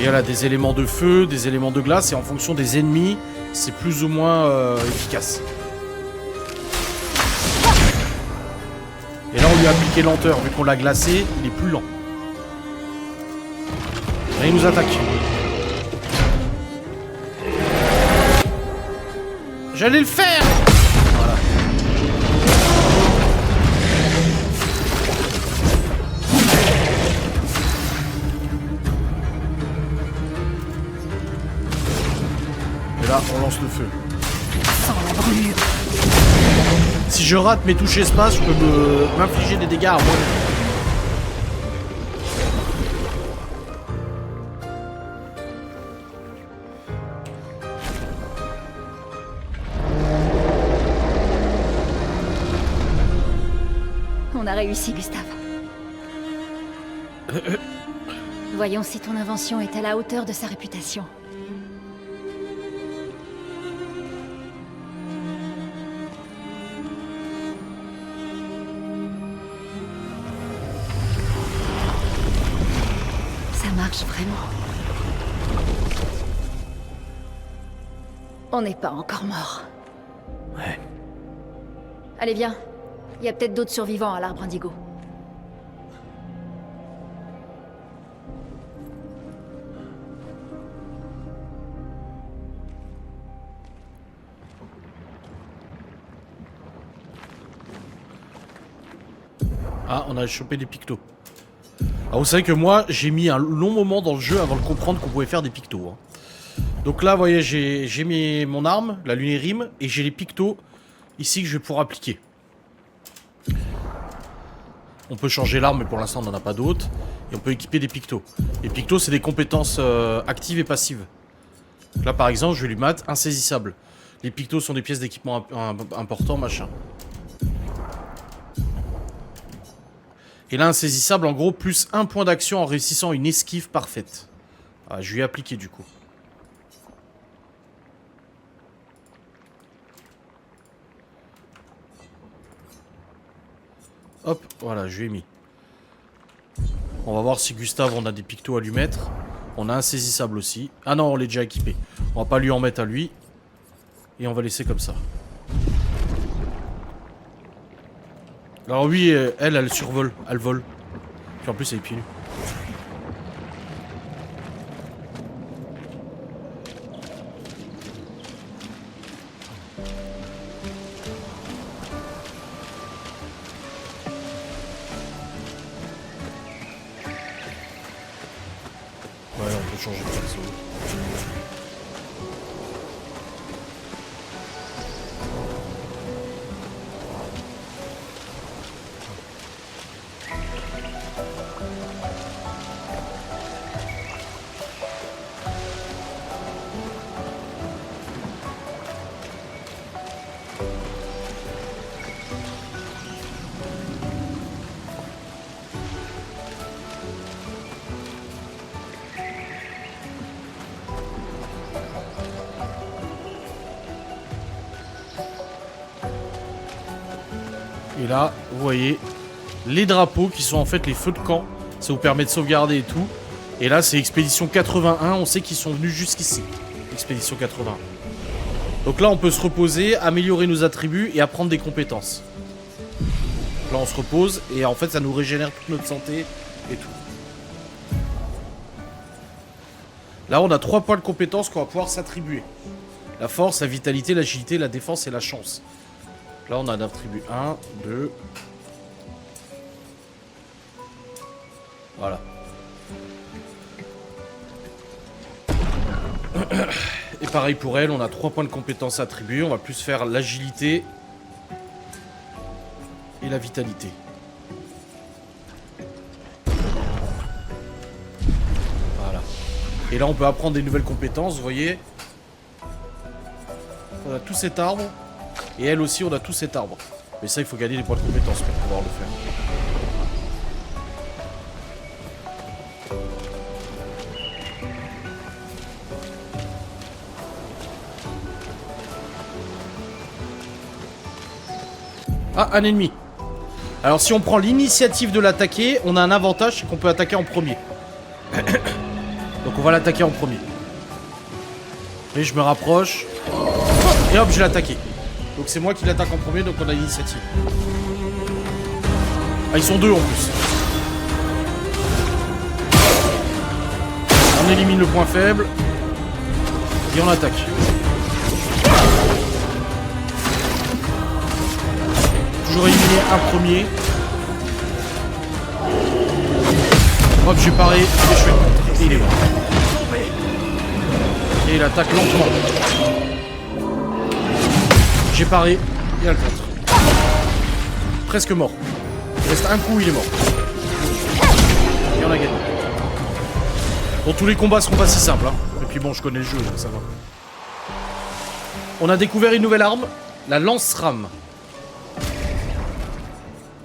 Et elle a des éléments de feu, des éléments de glace, et en fonction des ennemis, c'est plus ou moins efficace. Et là, on lui a appliqué lenteur. Vu qu'on l'a glacé, il est plus lent. Là, il nous attaque. J'allais le faire! Voilà. Et là, on lance le feu. Sans la brûlure. Si je rate mes touches espace, je peux m'infliger des dégâts à moi. On a réussi, Gustave. Voyons si ton invention est à la hauteur de sa réputation. Ça marche vraiment. On n'est pas encore mort. Ouais. Allez, viens. Il y a peut-être d'autres survivants à l'arbre indigo. Ah, on a chopé des pictos. Alors vous savez que moi, j'ai mis un long moment dans le jeu avant de comprendre qu'on pouvait faire des pictos. Hein. Donc là, vous voyez, j'ai mis mon arme, la lunérime, et j'ai les pictos ici que je vais pouvoir appliquer. On peut changer l'arme, mais pour l'instant, on n'en a pas d'autres. Et on peut équiper des pictos. Les pictos, c'est des compétences actives et passives. Donc là, par exemple, je vais lui mettre insaisissable. Les pictos sont des pièces d'équipement importants, machin. Et là, insaisissable, en gros, plus 1 point d'action en réussissant une esquive parfaite. Ah, je lui ai appliqué, du coup. Hop, voilà, je lui ai mis. On va voir si Gustave, on a des pictos à lui mettre. On a insaisissable aussi. Ah non, on l'est déjà équipé. On va pas lui en mettre à lui. Et on va laisser comme ça. Alors oui, elle survole. Elle vole. Puis en plus, elle est pieds nus. Ouais, on peut changer de perso. Et là, vous voyez, les drapeaux qui sont en fait les feux de camp. Ça vous permet de sauvegarder et tout. Et là, c'est Expédition 81. On sait qu'ils sont venus jusqu'ici. Expédition 81. Donc là, on peut se reposer, améliorer nos attributs et apprendre des compétences. Là, on se repose et en fait, ça nous régénère toute notre santé et tout. Là, on a 3 points de compétences qu'on va pouvoir s'attribuer. La force, la vitalité, l'agilité, la défense et la chance. Là, on a d'attribuer 1, 2. Voilà. Et pareil pour elle, on a 3 points de compétences attribués. On va plus faire l'agilité et la vitalité. Voilà. Et là, on peut apprendre des nouvelles compétences, vous voyez. On a tout cet arbre. Et elle aussi, on a tout cet arbre. Mais ça, il faut gagner des points de compétences pour pouvoir le faire. Ah, un ennemi. Alors, si on prend l'initiative de l'attaquer, on a un avantage, c'est qu'on peut attaquer en premier. Donc, on va l'attaquer en premier. Et je me rapproche. Et hop, je l'ai attaqué. Donc c'est moi qui l'attaque en premier, donc on a l'initiative. Ah, ils sont 2 en plus. On élimine le point faible. Et on attaque. Toujours éliminer un premier. Hop, j'ai paré. Et il est mort. Et il attaque lentement. J'ai paré, il y a le contre. Presque mort. Il reste un coup, il est mort. Et on a gagné. Bon, tous les combats seront pas si simples. Hein. Et puis bon, je connais le jeu, donc ça va. On a découvert une nouvelle arme, la lance-rame.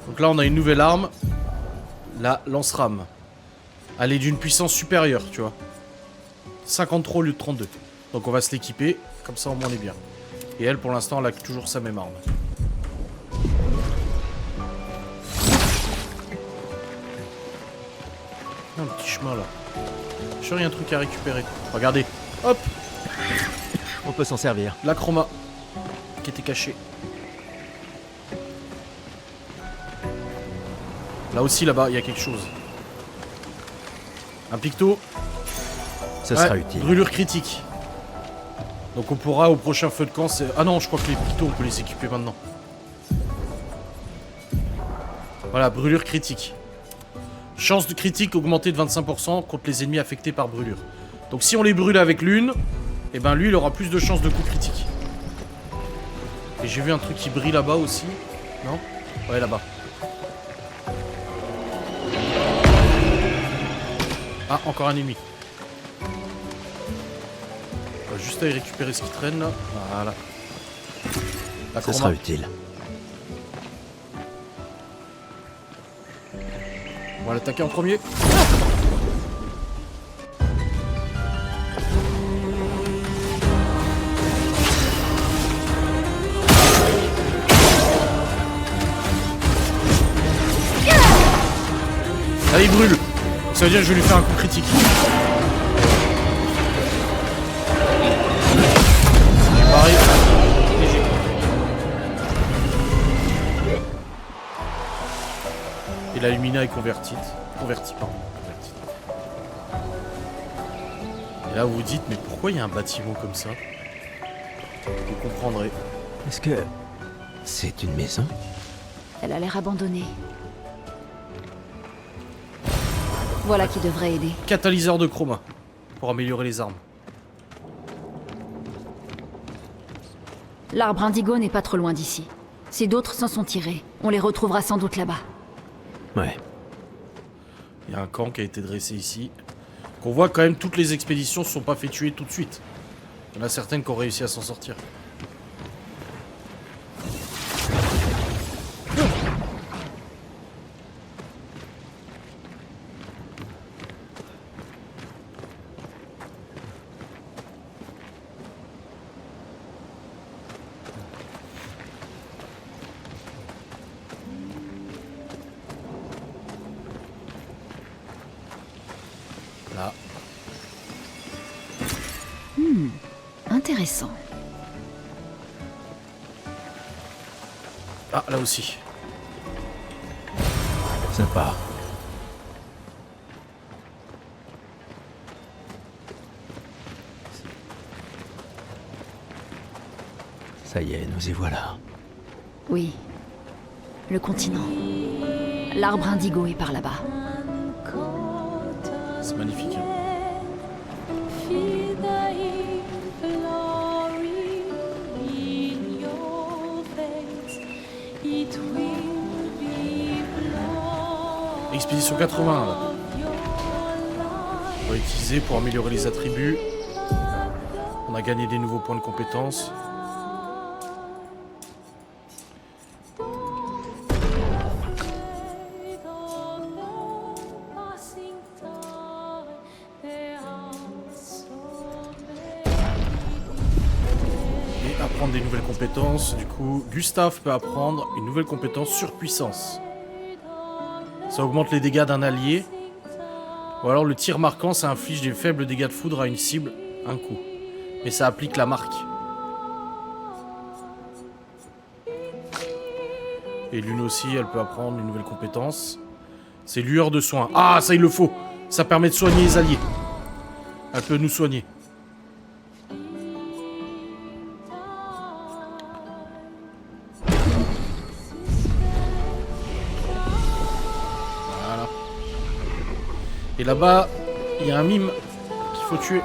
Donc là, on a une nouvelle arme, la lance-rame. Elle est d'une puissance supérieure, tu vois. 53 au lieu de 32. Donc on va se l'équiper, comme ça au moins on est bien. Et elle, pour l'instant, elle a toujours sa même arme. Un petit chemin là. Je suis rien, un truc à récupérer. Regardez. Hop. On peut s'en servir. La chroma. Qui était cachée. Là aussi, là-bas, il y a quelque chose. Un picto. Ce sera utile. Brûlure critique. Donc on pourra au prochain feu de camp... Ah non, je crois que les pictos, on peut les équiper maintenant. Voilà, brûlure critique. Chance de critique augmentée de 25% contre les ennemis affectés par brûlure. Donc si on les brûle avec l'une, et ben lui, il aura plus de chances de coup critique. Et j'ai vu un truc qui brille là-bas aussi. Non? Ouais, là-bas. Ah, encore un ennemi. Juste à y récupérer ce qui traîne là. Voilà. Ce sera utile. On va l'attaquer en premier. il brûle. Ça veut dire que je vais lui faire un coup critique. J'ai pareil. Léger. Et la Lumina est convertie. Convertie. Et là vous vous dites, mais pourquoi il y a un bâtiment comme ça? Vous comprendrez. Est-ce que c'est une maison? Elle a l'air abandonnée. Voilà qui devrait aider. Catalyseur de chroma. Pour améliorer les armes. L'arbre indigo n'est pas trop loin d'ici. Si d'autres s'en sont tirés, on les retrouvera sans doute là-bas. Ouais. Il y a un camp qui a été dressé ici. On voit quand même toutes les expéditions ne se sont pas fait tuer tout de suite. Il y en a certaines qui ont réussi à s'en sortir. Là. Intéressant. Ah, là aussi. Sympa. Ça y est, nous y voilà. Oui. Le continent. L'arbre indigo est par là-bas. C'est magnifique. Hein. Expédition 80 là. On va utiliser pour améliorer les attributs. On a gagné des nouveaux points de compétence. Et apprendre des nouvelles compétences. Du coup, Gustave peut apprendre une nouvelle compétence surpuissance. Ça augmente les dégâts d'un allié. Ou alors le tir marquant, ça inflige des faibles dégâts de foudre à une cible un coup. Mais ça applique la marque. Et l'une aussi, elle peut apprendre une nouvelle compétence. C'est lueur de soin. Ah, ça il le faut. Ça permet de soigner les alliés. Elle peut nous soigner. Voilà. Et là-bas, il y a un mime qu'il faut tuer.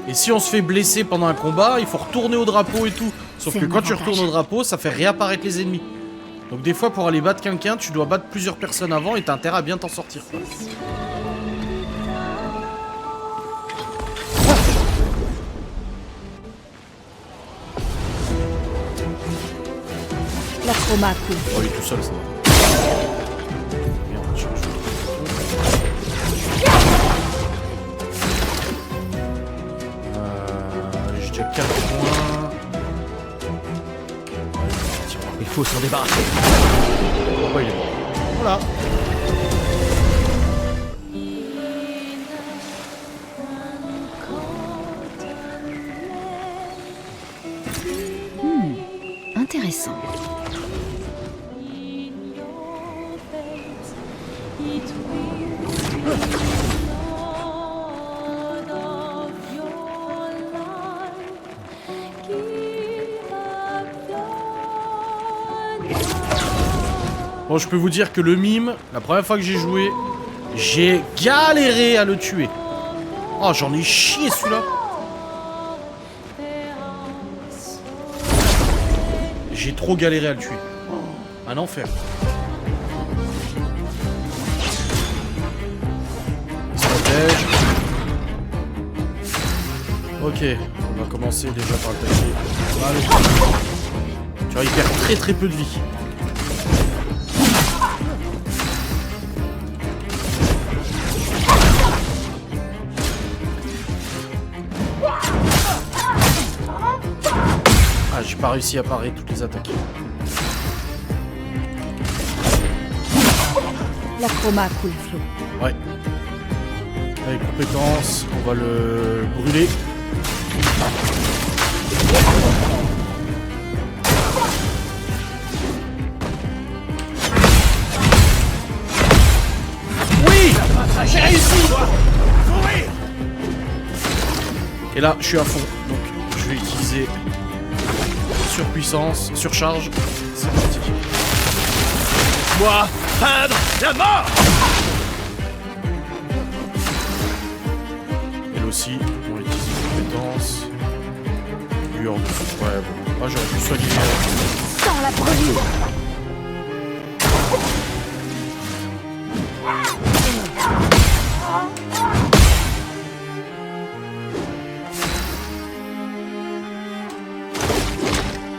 Et si on se fait blesser pendant un combat, il faut retourner au drapeau et tout. Sauf que quand tu retournes au drapeau, ça fait réapparaître les ennemis. Donc des fois, pour aller battre quelqu'un, tu dois battre plusieurs personnes avant et t'as intérêt à bien t'en sortir. La chroma coule. Oh, il est tout seul, ça va. Merde, on change. J'ai déjà 4 points. Il faut s'en débarrasser. Pourquoi il est mort? Voilà. Intéressant. Bon, je peux vous dire que le mime, la première fois que j'ai joué, j'ai galéré à le tuer. Oh, j'en ai chié celui-là. J'ai trop galéré à le tuer. Un enfer. Il se protège. Ok, on va commencer déjà par le taquer. Allez. Tu vois, il perd très très peu de vie. Ah, j'ai pas réussi à parer toutes les attaques. La chroma coule à flot. Ouais. Avec compétence, on va le brûler. Oui! J'ai réussi! Et là, je suis à fond. Donc, je vais utiliser surpuissance, surcharge. C'est parti. Moi, peindre la mort. Elle aussi, on va utiliser compétence. Lueur de feu. Ouais, bon. Moi, j'aurais pu soigner. Sans la brûlure.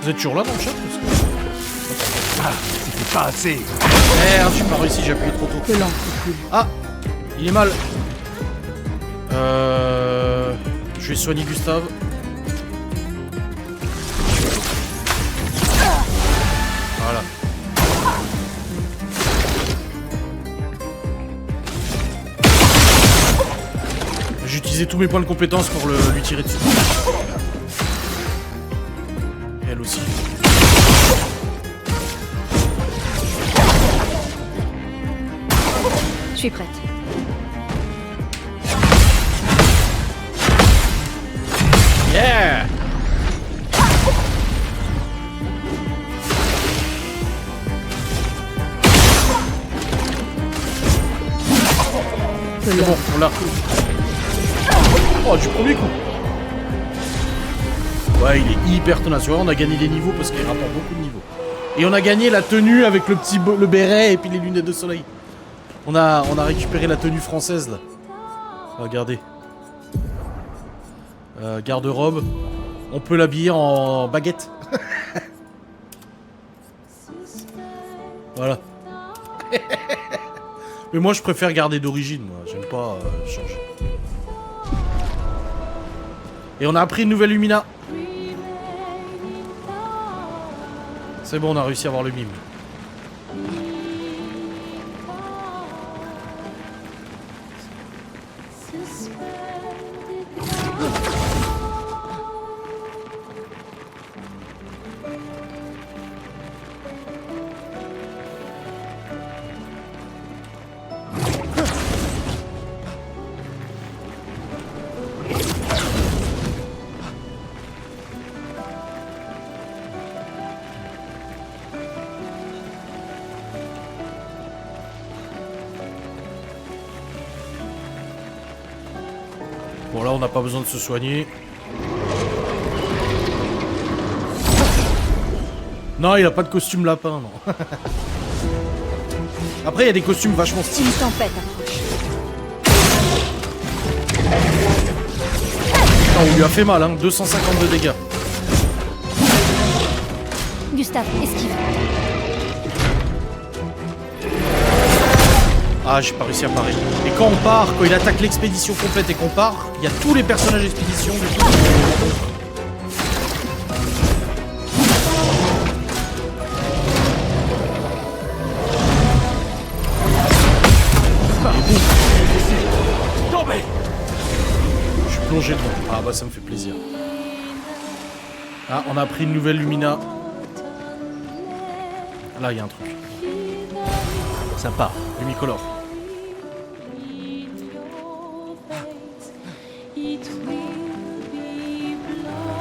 Vous êtes toujours là dans le chat parce que... Ah, c'était pas assez. Merde, j'ai pas réussi, j'ai appuyé trop tôt. Que l'encre coule. Ah! Il est mal. Je vais soigner Gustave. Voilà. J'ai utilisé tous mes points de compétence pour lui tirer dessus. Et elle aussi. Je suis prête. Yeah! C'est bon, on l'a. Oh, du premier coup. Ouais, il est hyper tenace. On a gagné des niveaux parce qu'il rapporte beaucoup de niveaux. Et on a gagné la tenue avec le petit le béret et puis les lunettes de soleil. On a récupéré la tenue française là. Regardez. Garde-robe. On peut l'habiller en baguette. Voilà. Mais moi je préfère garder d'origine, moi. J'aime pas changer. Et on a appris une nouvelle Lumina. C'est bon, on a réussi à avoir le mime. Bon là on n'a pas besoin de se soigner. Non, il a pas de costume lapin, non. Après il y a des costumes vachement stylés. Une tempête approche. Oh, on lui a fait mal, hein. 250 de dégâts. Gustave, esquive. Ah, j'ai pas réussi à parer. Et quand on part, quand il attaque l'expédition complète et qu'on part, il y a tous les personnages d'expédition du coup. Et boum. Tombez. Je suis plongé dedans. Ah bah ça me fait plaisir. Ah, on a pris une nouvelle Lumina. Là, il y a un truc. Sympa, Lumicolor.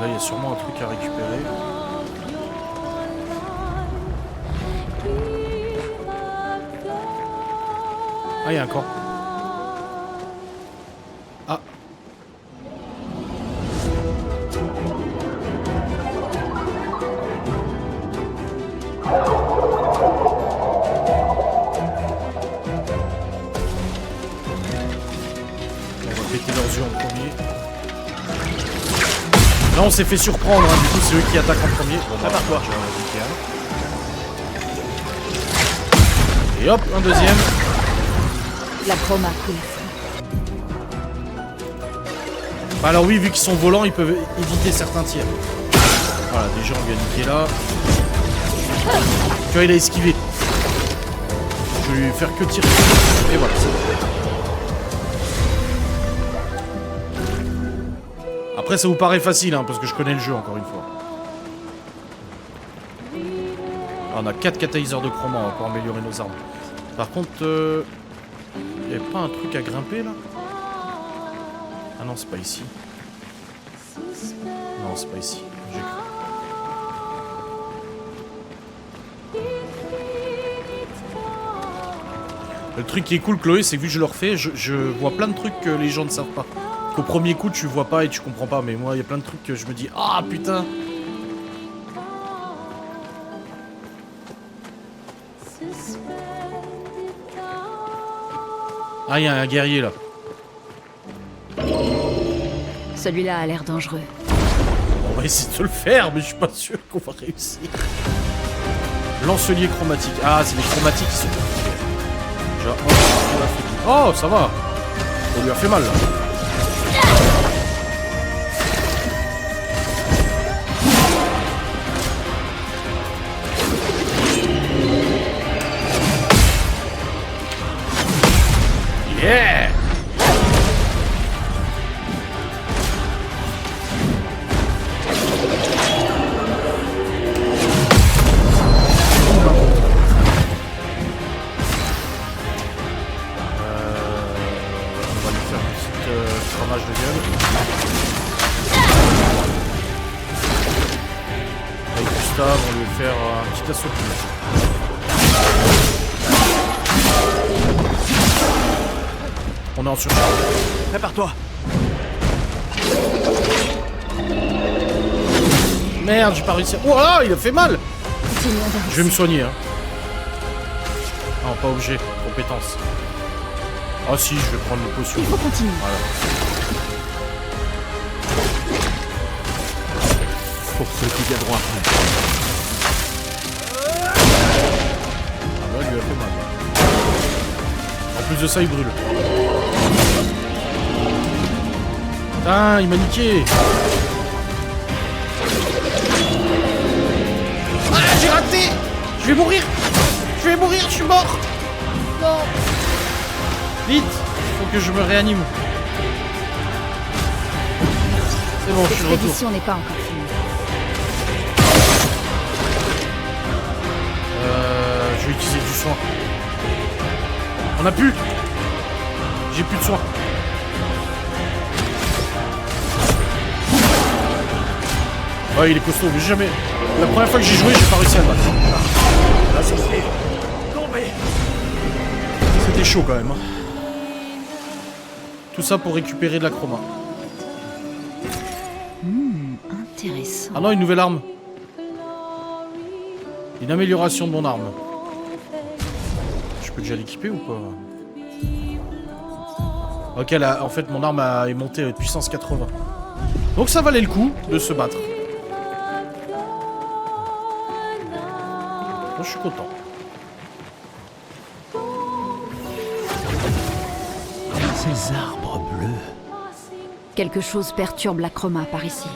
Là, il y a sûrement un truc à récupérer. Ah, il y a un camp. Ah. Péter leurs yeux en premier. Là on s'est fait surprendre, hein. Du coup c'est eux qui attaquent en premier. Bon, bah, Prépare-toi. Et hop, un deuxième. La chroma coule. Bah alors oui, vu qu'ils sont volants, ils peuvent éviter certains tirs. Voilà, déjà on lui a niqué là. Tu vois, il a esquivé. Je peux lui faire que tirer. Et voilà, c'est bon. Après, ça vous paraît facile, hein, parce que je connais le jeu, encore une fois. Ah, on a 4 catalyseurs de chroma pour améliorer nos armes. Par contre, y avait pas un truc à grimper, là? Ah non, c'est pas ici. Non, c'est pas ici. J'ai cru. Le truc qui est cool, Chloé, c'est que vu que je le refais, je vois plein de trucs que les gens ne savent pas. Qu'au premier coup, tu vois pas et tu comprends pas. Mais moi, il y a plein de trucs que je me dis, ah putain! Ah, il y a un guerrier là. Celui-là a l'air dangereux. On va essayer de le faire, mais je suis pas sûr qu'on va réussir. Lancelier chromatique. Ah, c'est les chromatiques qui sont compliqués. Genre, oh, ça va. On lui a fait mal là. Yeah! On va lui faire un petit fromage de gueule. Avec Gustave, on lui fait faire un petit assaut. On est en surcharge. Prépare-toi. Merde, j'ai pas réussi à... Oh là, il a fait mal. Je vais me soigner, hein. Non, pas objet, compétence. Ah si, je vais prendre le potion. Il faut continuer. Voilà. Pour ceux qui viendront après. Ah bah, il lui a fait mal. En plus de ça, il brûle. Putain, il m'a niqué. Ah, j'ai raté. Je vais mourir. Je suis mort. Non. Vite, faut que je me réanime. C'est bon, je suis de retour. L'expédition n'est pas encore finie. Je vais utiliser du soin. On a plus. J'ai plus de soin. Oh, il est costaud, mais jamais. La première fois que j'ai joué, j'ai pas réussi à le battre. Là, c'est tombé. C'était chaud quand même. Tout ça pour récupérer de la chroma. Intéressant. Ah non, une nouvelle arme. Une amélioration de mon arme. Je peux déjà l'équiper ou pas? Ok, là, en fait, mon arme est montée à puissance 80. Donc ça valait le coup de se battre. Bon, je suis content. Ces arbres bleus. Quelque chose perturbe la chroma par ici.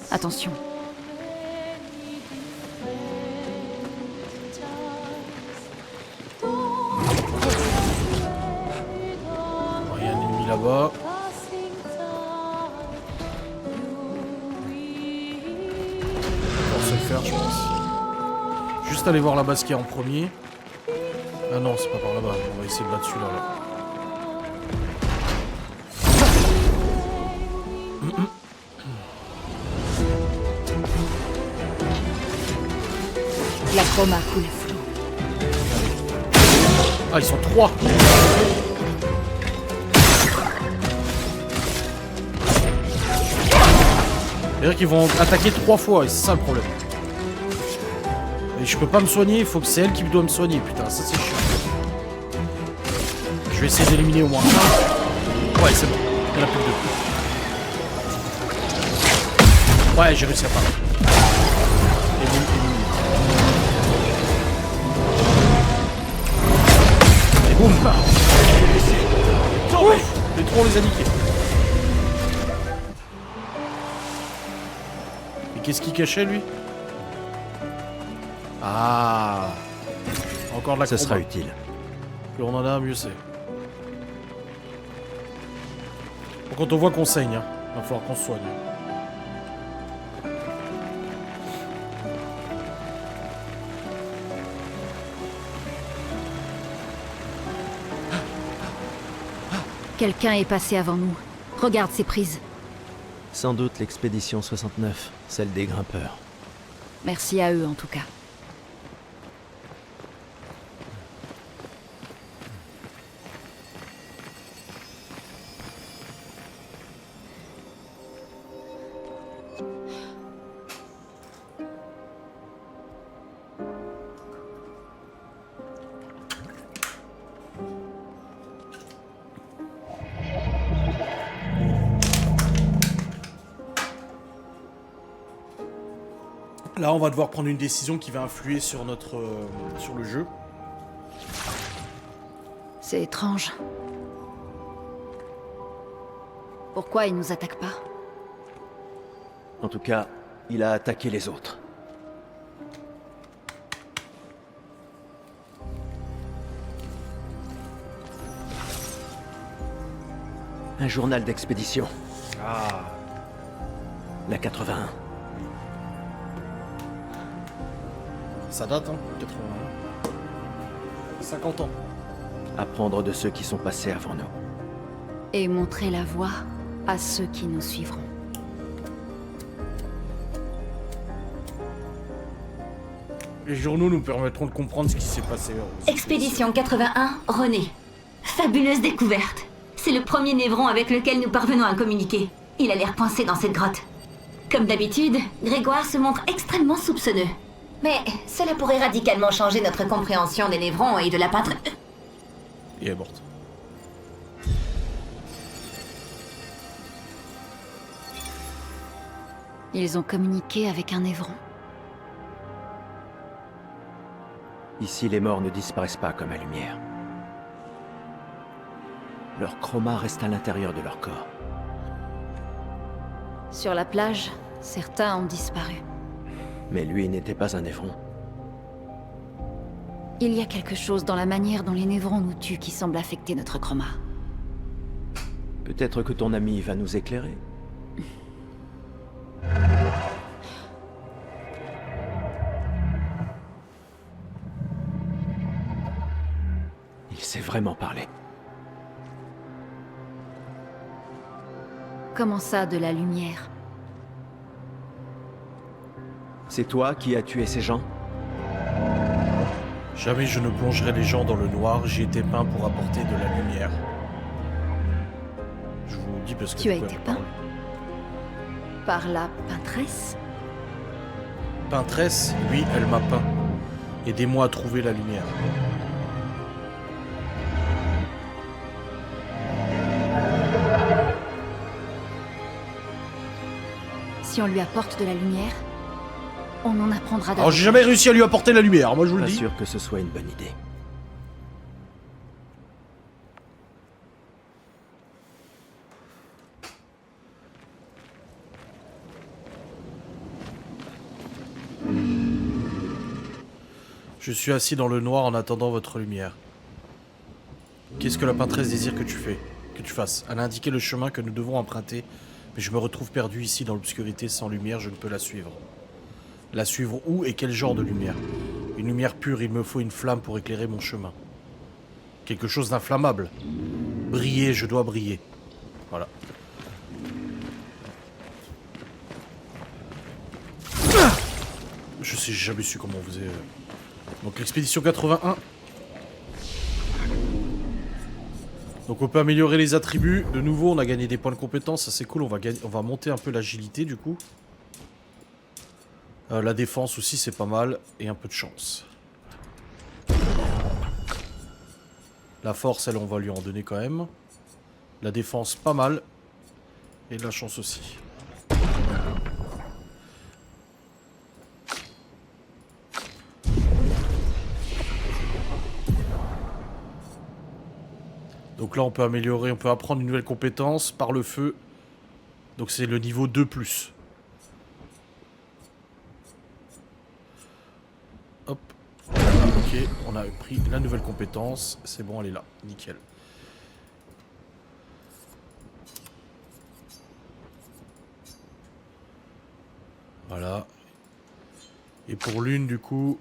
Attention. Il y a un ennemi là-bas. On va se le faire, je pense. Juste aller voir là-bas ce qu'il y a en premier. Ah non, c'est pas par là-bas. On va essayer de battre celui-là. Là. La chroma coule flou. Ah, ils sont 3. C'est-à-dire qu'ils vont attaquer 3 fois, et c'est ça le problème. Et je peux pas me soigner, il faut que c'est elle qui doit me soigner. Putain, ça c'est chiant. Je vais essayer d'éliminer au moins un. Ouais, c'est bon. Il y en a plus que 2. Ouais, j'ai réussi à parler. Et boum. Et boum. Ouf, les trois, on les a niqués. Et qu'est-ce qu'il cachait, lui? Ah. Encore de la Ça chroma. sera utile. Plus on en a, mieux c'est. Bon, quand on voit qu'on saigne, hein, va falloir qu'on se soigne. Quelqu'un est passé avant nous. Regarde ces prises. Sans doute l'expédition 69, celle des grimpeurs. Merci à eux en tout cas. Là, on va devoir prendre une décision qui va influer sur notre sur le jeu. C'est étrange. Pourquoi il nous attaque pas? En tout cas, il a attaqué les autres. Un journal d'expédition. Ah. La 81. Ça date, hein, 81. 50 ans. Apprendre de ceux qui sont passés avant nous. Et montrer la voie à ceux qui nous suivront. Les journaux nous permettront de comprendre ce qui s'est passé. Expédition 81, René. Fabuleuse découverte. C'est le premier névron avec lequel nous parvenons à communiquer. Il a l'air coincé dans cette grotte. Comme d'habitude, Grégoire se montre extrêmement soupçonneux. Mais cela pourrait radicalement changer notre compréhension des névrons et de la peintre... Et elle est morte. Ils ont communiqué avec un névron. Ici, les morts ne disparaissent pas comme la lumière. Leur chroma reste à l'intérieur de leur corps. Sur la plage, certains ont disparu. Mais lui n'était pas un névron. Il y a quelque chose dans la manière dont les névrons nous tuent qui semble affecter notre chroma. Peut-être que ton ami va nous éclairer. Il sait vraiment parler. Comment ça, de la lumière? C'est toi qui as tué ces gens? Jamais je ne plongerai les gens dans le noir, j'ai été peint pour apporter de la lumière. Je vous le dis parce que... Tu as été peint? Par la peintresse? Peintresse, oui, elle m'a peint. Aidez-moi à trouver la lumière. Si on lui apporte de la lumière, on en apprendra davantage. Alors j'ai jamais réussi à lui apporter la lumière, moi je vous le Pas dis. sûr que ce soit une bonne idée. Je suis assis dans le noir en attendant votre lumière. Qu'est-ce que la peintresse désire que tu fasses? Elle a indiqué le chemin que nous devons emprunter, mais je me retrouve perdu ici dans l'obscurité sans lumière, je ne peux la suivre. La suivre où et quel genre de lumière? Une lumière pure, il me faut une flamme pour éclairer mon chemin. Quelque chose d'inflammable. Briller, je dois briller. Voilà. Je sais, j'ai jamais su comment on faisait... Donc l'expédition 81. Donc on peut améliorer les attributs. De nouveau, on a gagné des points de compétence, ça c'est cool. On va monter un peu l'agilité du coup. La défense aussi c'est pas mal. Et un peu de chance. La force, elle, on va lui en donner quand même. La défense, pas mal. Et de la chance aussi. Donc là on peut améliorer, on peut apprendre une nouvelle compétence par le feu. Donc c'est le niveau 2+. Hop. Ok, on a pris la nouvelle compétence. C'est bon, elle est là. Nickel. Voilà. Et pour l'une, du coup...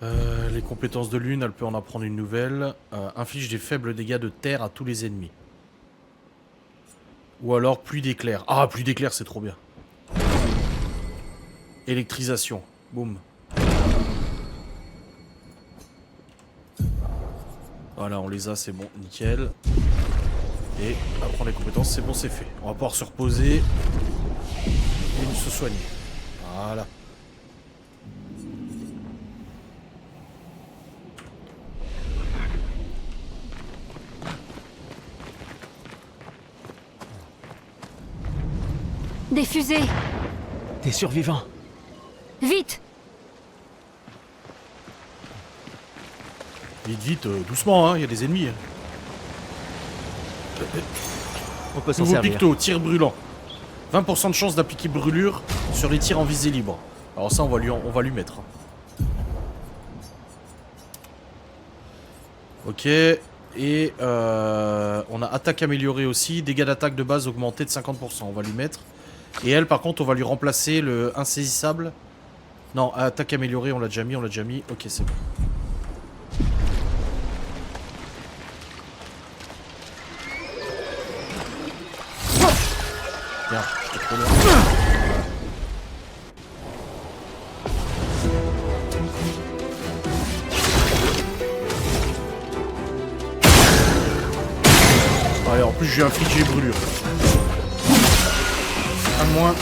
les compétences de l'une, elle peut en apprendre une nouvelle. Inflige des faibles dégâts de terre à tous les ennemis. Ou alors pluie d'éclairs. Ah, pluie d'éclairs, c'est trop bien. Électrisation. Boum. Voilà, on les a, c'est bon, nickel. Et apprendre les compétences, c'est bon, c'est fait. On va pouvoir se reposer et se soigner. Voilà. Des fusées! Des survivants. Vite! Vite, vite, doucement, hein, il y a des ennemis. On peut s'en Nouveau servir. picto, tir brûlant. 20% de chance d'appliquer brûlure sur les tirs en visée libre. Alors ça, on va lui mettre. Ok. Et on a attaque améliorée aussi. Dégâts d'attaque de base augmentés de 50%. On va lui mettre. Et elle, par contre, on va lui remplacer le insaisissable. Non, attaque améliorée, on l'a déjà mis, Ok, c'est bon. Merde, j'étais trop loin. Allez, en plus, je lui ai infligé brûlure. Un de moins.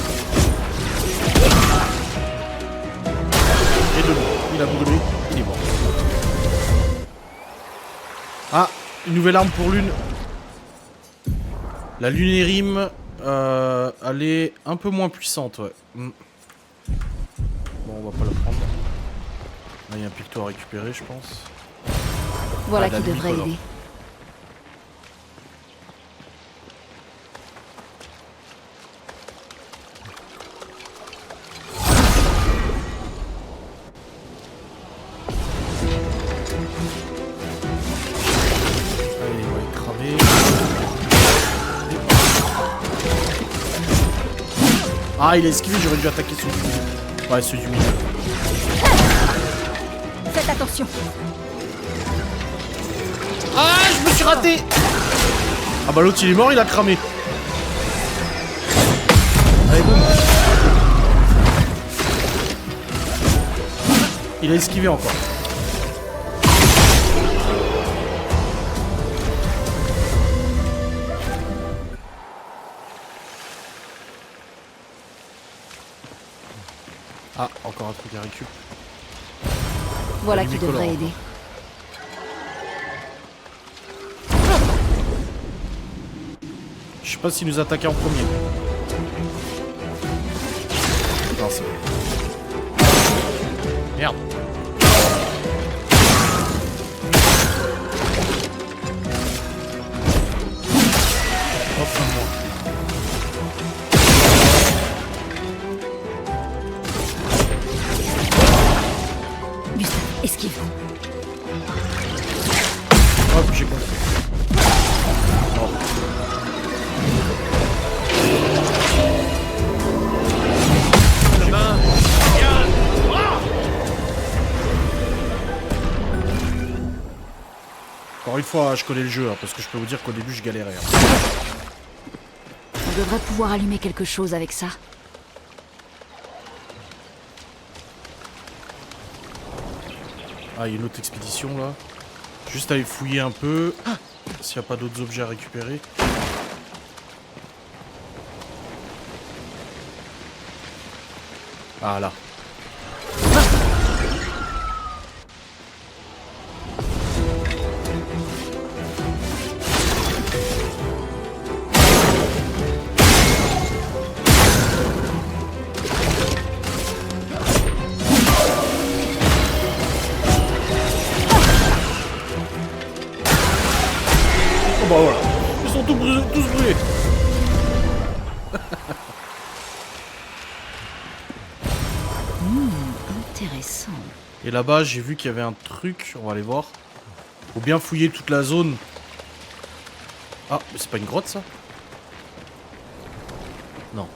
Et de l'eau. Il a brûlé, il est mort. Ah, une nouvelle arme pour l'une. La lunérime, elle est un peu moins puissante, ouais. Bon, on va pas la prendre. Là, il y a un picto à récupérer, je pense. Voilà Ah, la qui devrait Nicolas. aider. Allez, on va y cramer. Ah, il a esquivé, j'aurais dû attaquer celui du milieu. Ouais, celui du milieu. Faites attention. Ah, je me suis raté. Ah bah l'autre il est mort, il a cramé. Allez, boum. Il a esquivé encore. Ah, encore un truc à récup. Voilà du qui bicolore. devrait aider. Je sais pas s'il nous attaquait en premier. Non, c'est bon. Merde. Hop, un de moins. Gustave, esquive. Hop, j'ai compris. Oh. Encore une fois, je connais le jeu, hein, parce que je peux vous dire qu'au début, je galérais. Hein. On devrait pouvoir allumer quelque chose avec ça. Ah, il y a une autre expédition là. Juste aller fouiller un peu. Ah, s'il n'y a pas d'autres objets à récupérer. Ah là. Oh bah voilà. Ils sont tous brûlés. Intéressant. Et là-bas, j'ai vu qu'il y avait un truc. On va aller voir. Faut bien fouiller toute la zone. Ah, mais c'est pas une grotte, ça? Non.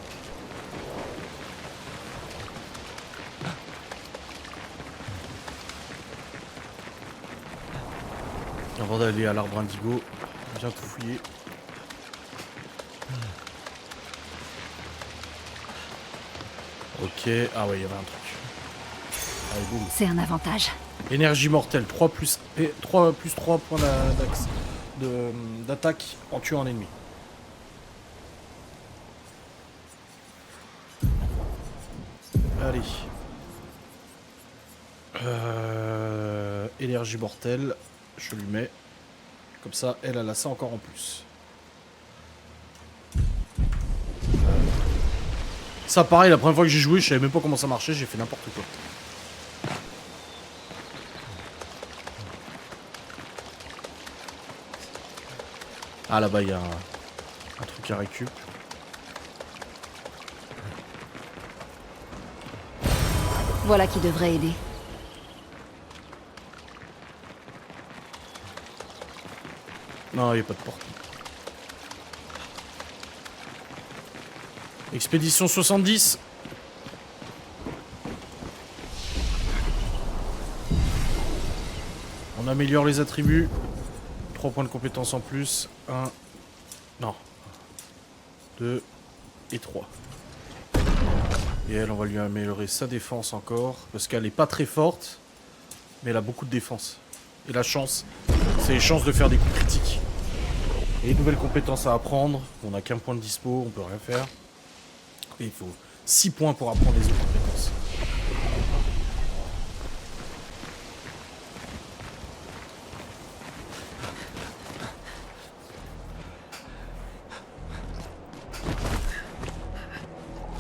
Avant d'aller à l'arbre indigo, bien tout fouiller. Ok, ah ouais, il y avait un truc. Allez, boum. C'est un avantage. Énergie mortelle, 3 plus 3 points d'attaque en tuant un ennemi. Allez. Énergie mortelle, je lui mets. Comme ça, elle a ça encore en plus. Ça pareil, la première fois que j'ai joué, je savais même pas comment ça marchait, j'ai fait n'importe quoi. Ah là-bas il y a un truc à récup. Voilà qui devrait aider. Non, il n'y a pas de porte. Expédition 70. On améliore les attributs. 3 points de compétence en plus. 1. Non. 2 et 3. Et elle, on va lui améliorer sa défense encore. Parce qu'elle est pas très forte. Mais elle a beaucoup de défense. Et la chance, c'est les chances de faire des coups critiques. Et une nouvelle compétence à apprendre. On n'a qu'un point de dispo, on peut rien faire. Et il faut 6 points pour apprendre les autres compétences.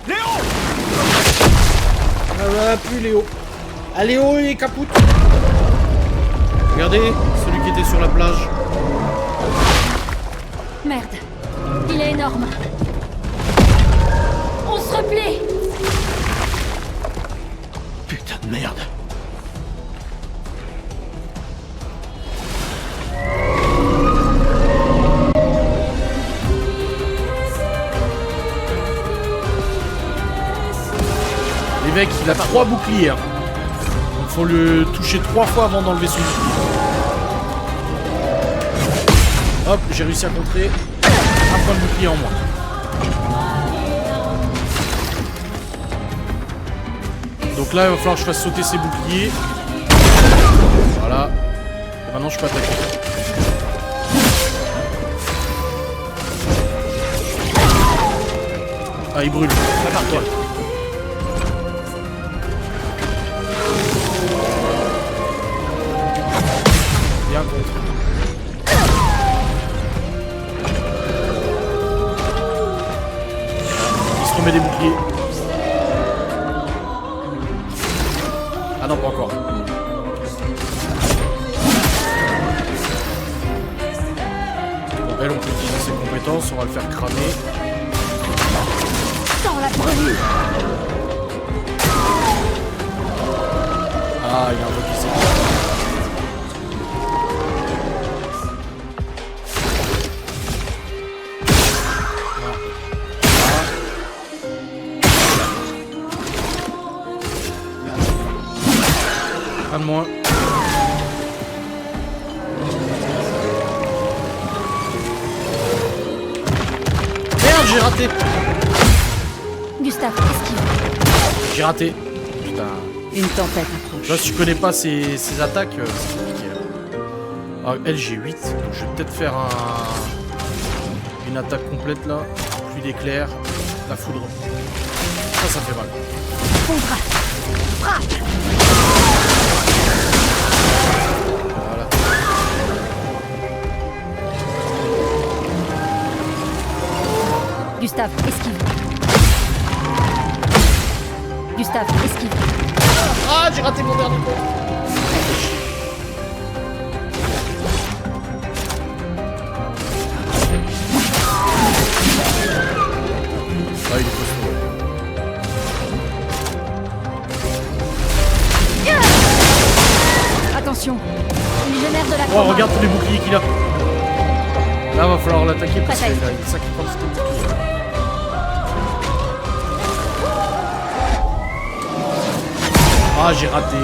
Léo! Ah bah, plus Léo. Ah, Léo est capoute. Regardez, celui qui était sur la plage. Merde. Il est énorme. On se replie. Putain de merde. Les mecs, il a 3 boucliers. Hein. Il faut le toucher 3 fois avant d'enlever son bouclier. Hop, j'ai réussi à contrer. Un point de bouclier en moins. Donc là, il va falloir que je fasse sauter ses boucliers. Voilà. Et maintenant, je peux attaquer. Ah, il brûle. Prépare-toi. Bien contre. Il se remet des boucliers. Ah non, pas encore. Bon, elle, on peut utiliser ses compétences, on va le faire cramer. Dans la brûlure. Ah, il y a un truc qui s'est... Un de moins. Merde, j'ai raté. Gustave, esquive. J'ai raté. Putain. Une tempête approche. Là, si tu connais pas ses attaques, c'est compliqué. Alors, elle, j'ai 8. Donc, je vais peut-être faire une attaque complète là. Pluie d'éclairs. La foudre. Ça fait mal. Foudre. Frappe. Voilà. Gustave, esquive. Gustave, esquive. Ah, j'ai raté mon dernier coup. Ah, il est costaud. Attention, il génère de la Oh, regarde tous les boucliers qu'il a. Là, va falloir l'attaquer parce Bataille. qu'il a une sacrée quantité de boucliers. Ah, j'ai raté.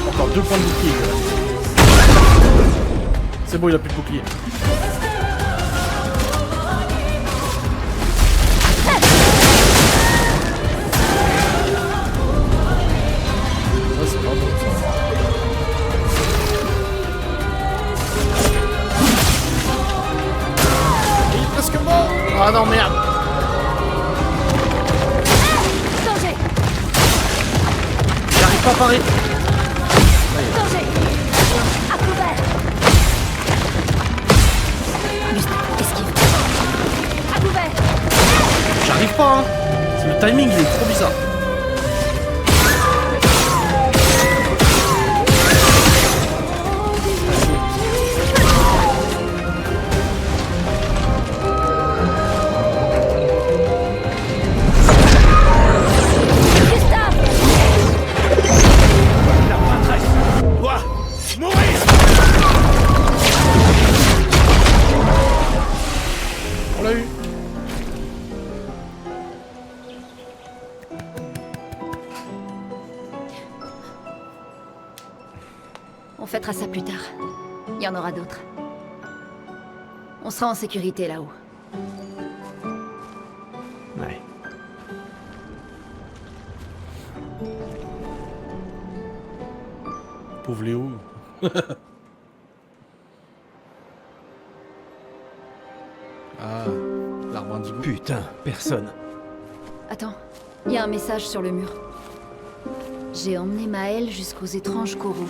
Encore 2 points de bouclier. C'est bon, il a plus de bouclier. Ça, c'est pas bon, ça. Il est presque mort. Ah non, merde. Danger! J'arrive pas à parer. Danger! À couvert! Juste, esquive. À couvert! J'arrive pas, hein. Le timing, il est trop bizarre. Gustave! La maîtresse doit mourir. On l'a eu. On fêtera ça plus tard. Il y en aura d'autres. On sera en sécurité là-haut. Ouais. Pauvre Léo. Ah, l'arbre indigo. Putain, personne. Attends, il y a un message sur le mur. J'ai emmené Maël jusqu'aux étranges coraux.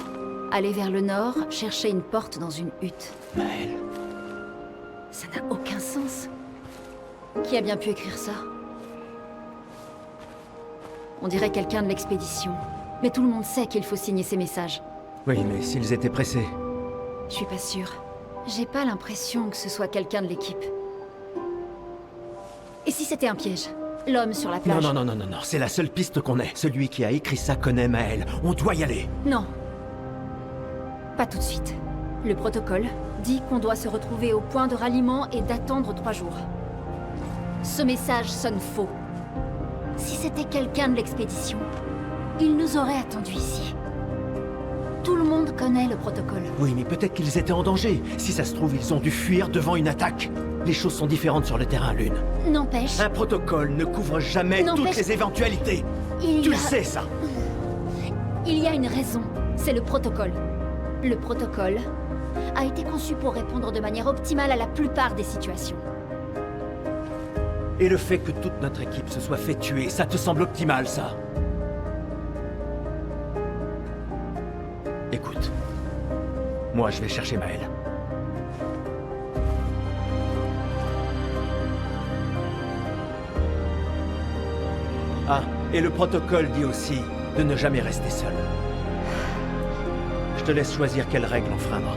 Aller vers le nord, chercher une porte dans une hutte. Maël. Ça n'a aucun sens. Qui a bien pu écrire ça? On dirait quelqu'un de l'expédition. Mais tout le monde sait qu'il faut signer ces messages. Oui, mais s'ils étaient pressés. Je suis pas sûre. J'ai pas l'impression que ce soit quelqu'un de l'équipe. Et si c'était un piège? L'homme sur la plage? Non, c'est la seule piste qu'on ait. Celui qui a écrit ça connaît Maël. On doit y aller. Non. Pas tout de suite. Le protocole dit qu'on doit se retrouver au point de ralliement et d'attendre 3 jours. Ce message sonne faux. Si c'était quelqu'un de l'expédition, il nous aurait attendus ici. Tout le monde connaît le protocole. Oui, mais peut-être qu'ils étaient en danger. Si ça se trouve, ils ont dû fuir devant une attaque. Les choses sont différentes sur le terrain, Lune. N'empêche, Un protocole ne couvre jamais toutes N'empêche- les éventualités. il Tu y le a... sais, ça. Il y a une raison. C'est le protocole. Le protocole a été conçu pour répondre de manière optimale à la plupart des situations. Et le fait que toute notre équipe se soit fait tuer, ça te semble optimal, ça? Écoute. Moi, je vais chercher Maël. Ah, et le protocole dit aussi de ne jamais rester seul. Je te laisse choisir quelle règle enfreindre.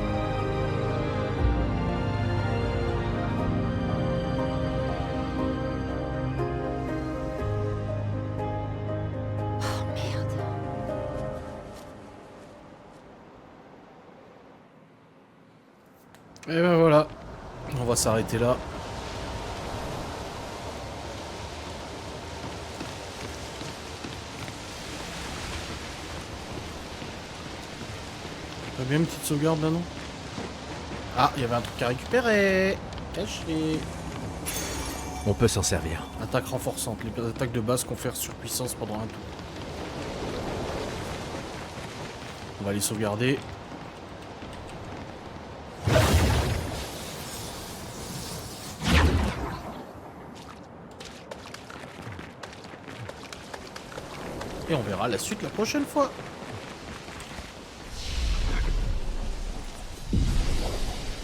Oh merde. Et ben voilà. On va s'arrêter là. T'as bien une petite sauvegarde là, non? Ah, il y avait un truc à récupérer. Caché. On peut s'en servir. Attaque renforçante. Les attaques de base confèrent surpuissance pendant un tour. On va les sauvegarder. Et on verra la suite la prochaine fois.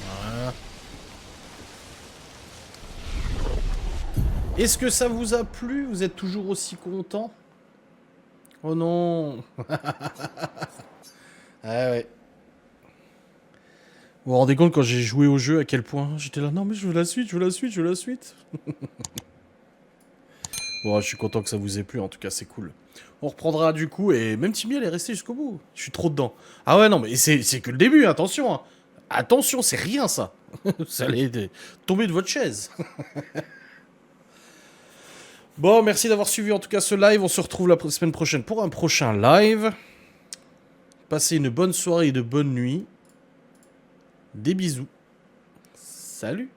Voilà. Est-ce que ça vous a plu? Vous êtes toujours aussi content? Oh non. Ah ouais. Vous vous rendez compte quand j'ai joué au jeu à quel point j'étais là, non mais je veux la suite, je veux la suite, je veux la suite. Bon, je suis content que ça vous ait plu, en tout cas c'est cool. On reprendra du coup, et même Timmy elle est restée jusqu'au bout. Je suis trop dedans. Ah ouais, non mais c'est que le début, attention. Hein. Attention, c'est rien ça. Vous allez tomber de votre chaise. Bon, merci d'avoir suivi en tout cas ce live. On se retrouve la semaine prochaine pour un prochain live. Passez une bonne soirée et de bonne nuit. Des bisous. Salut.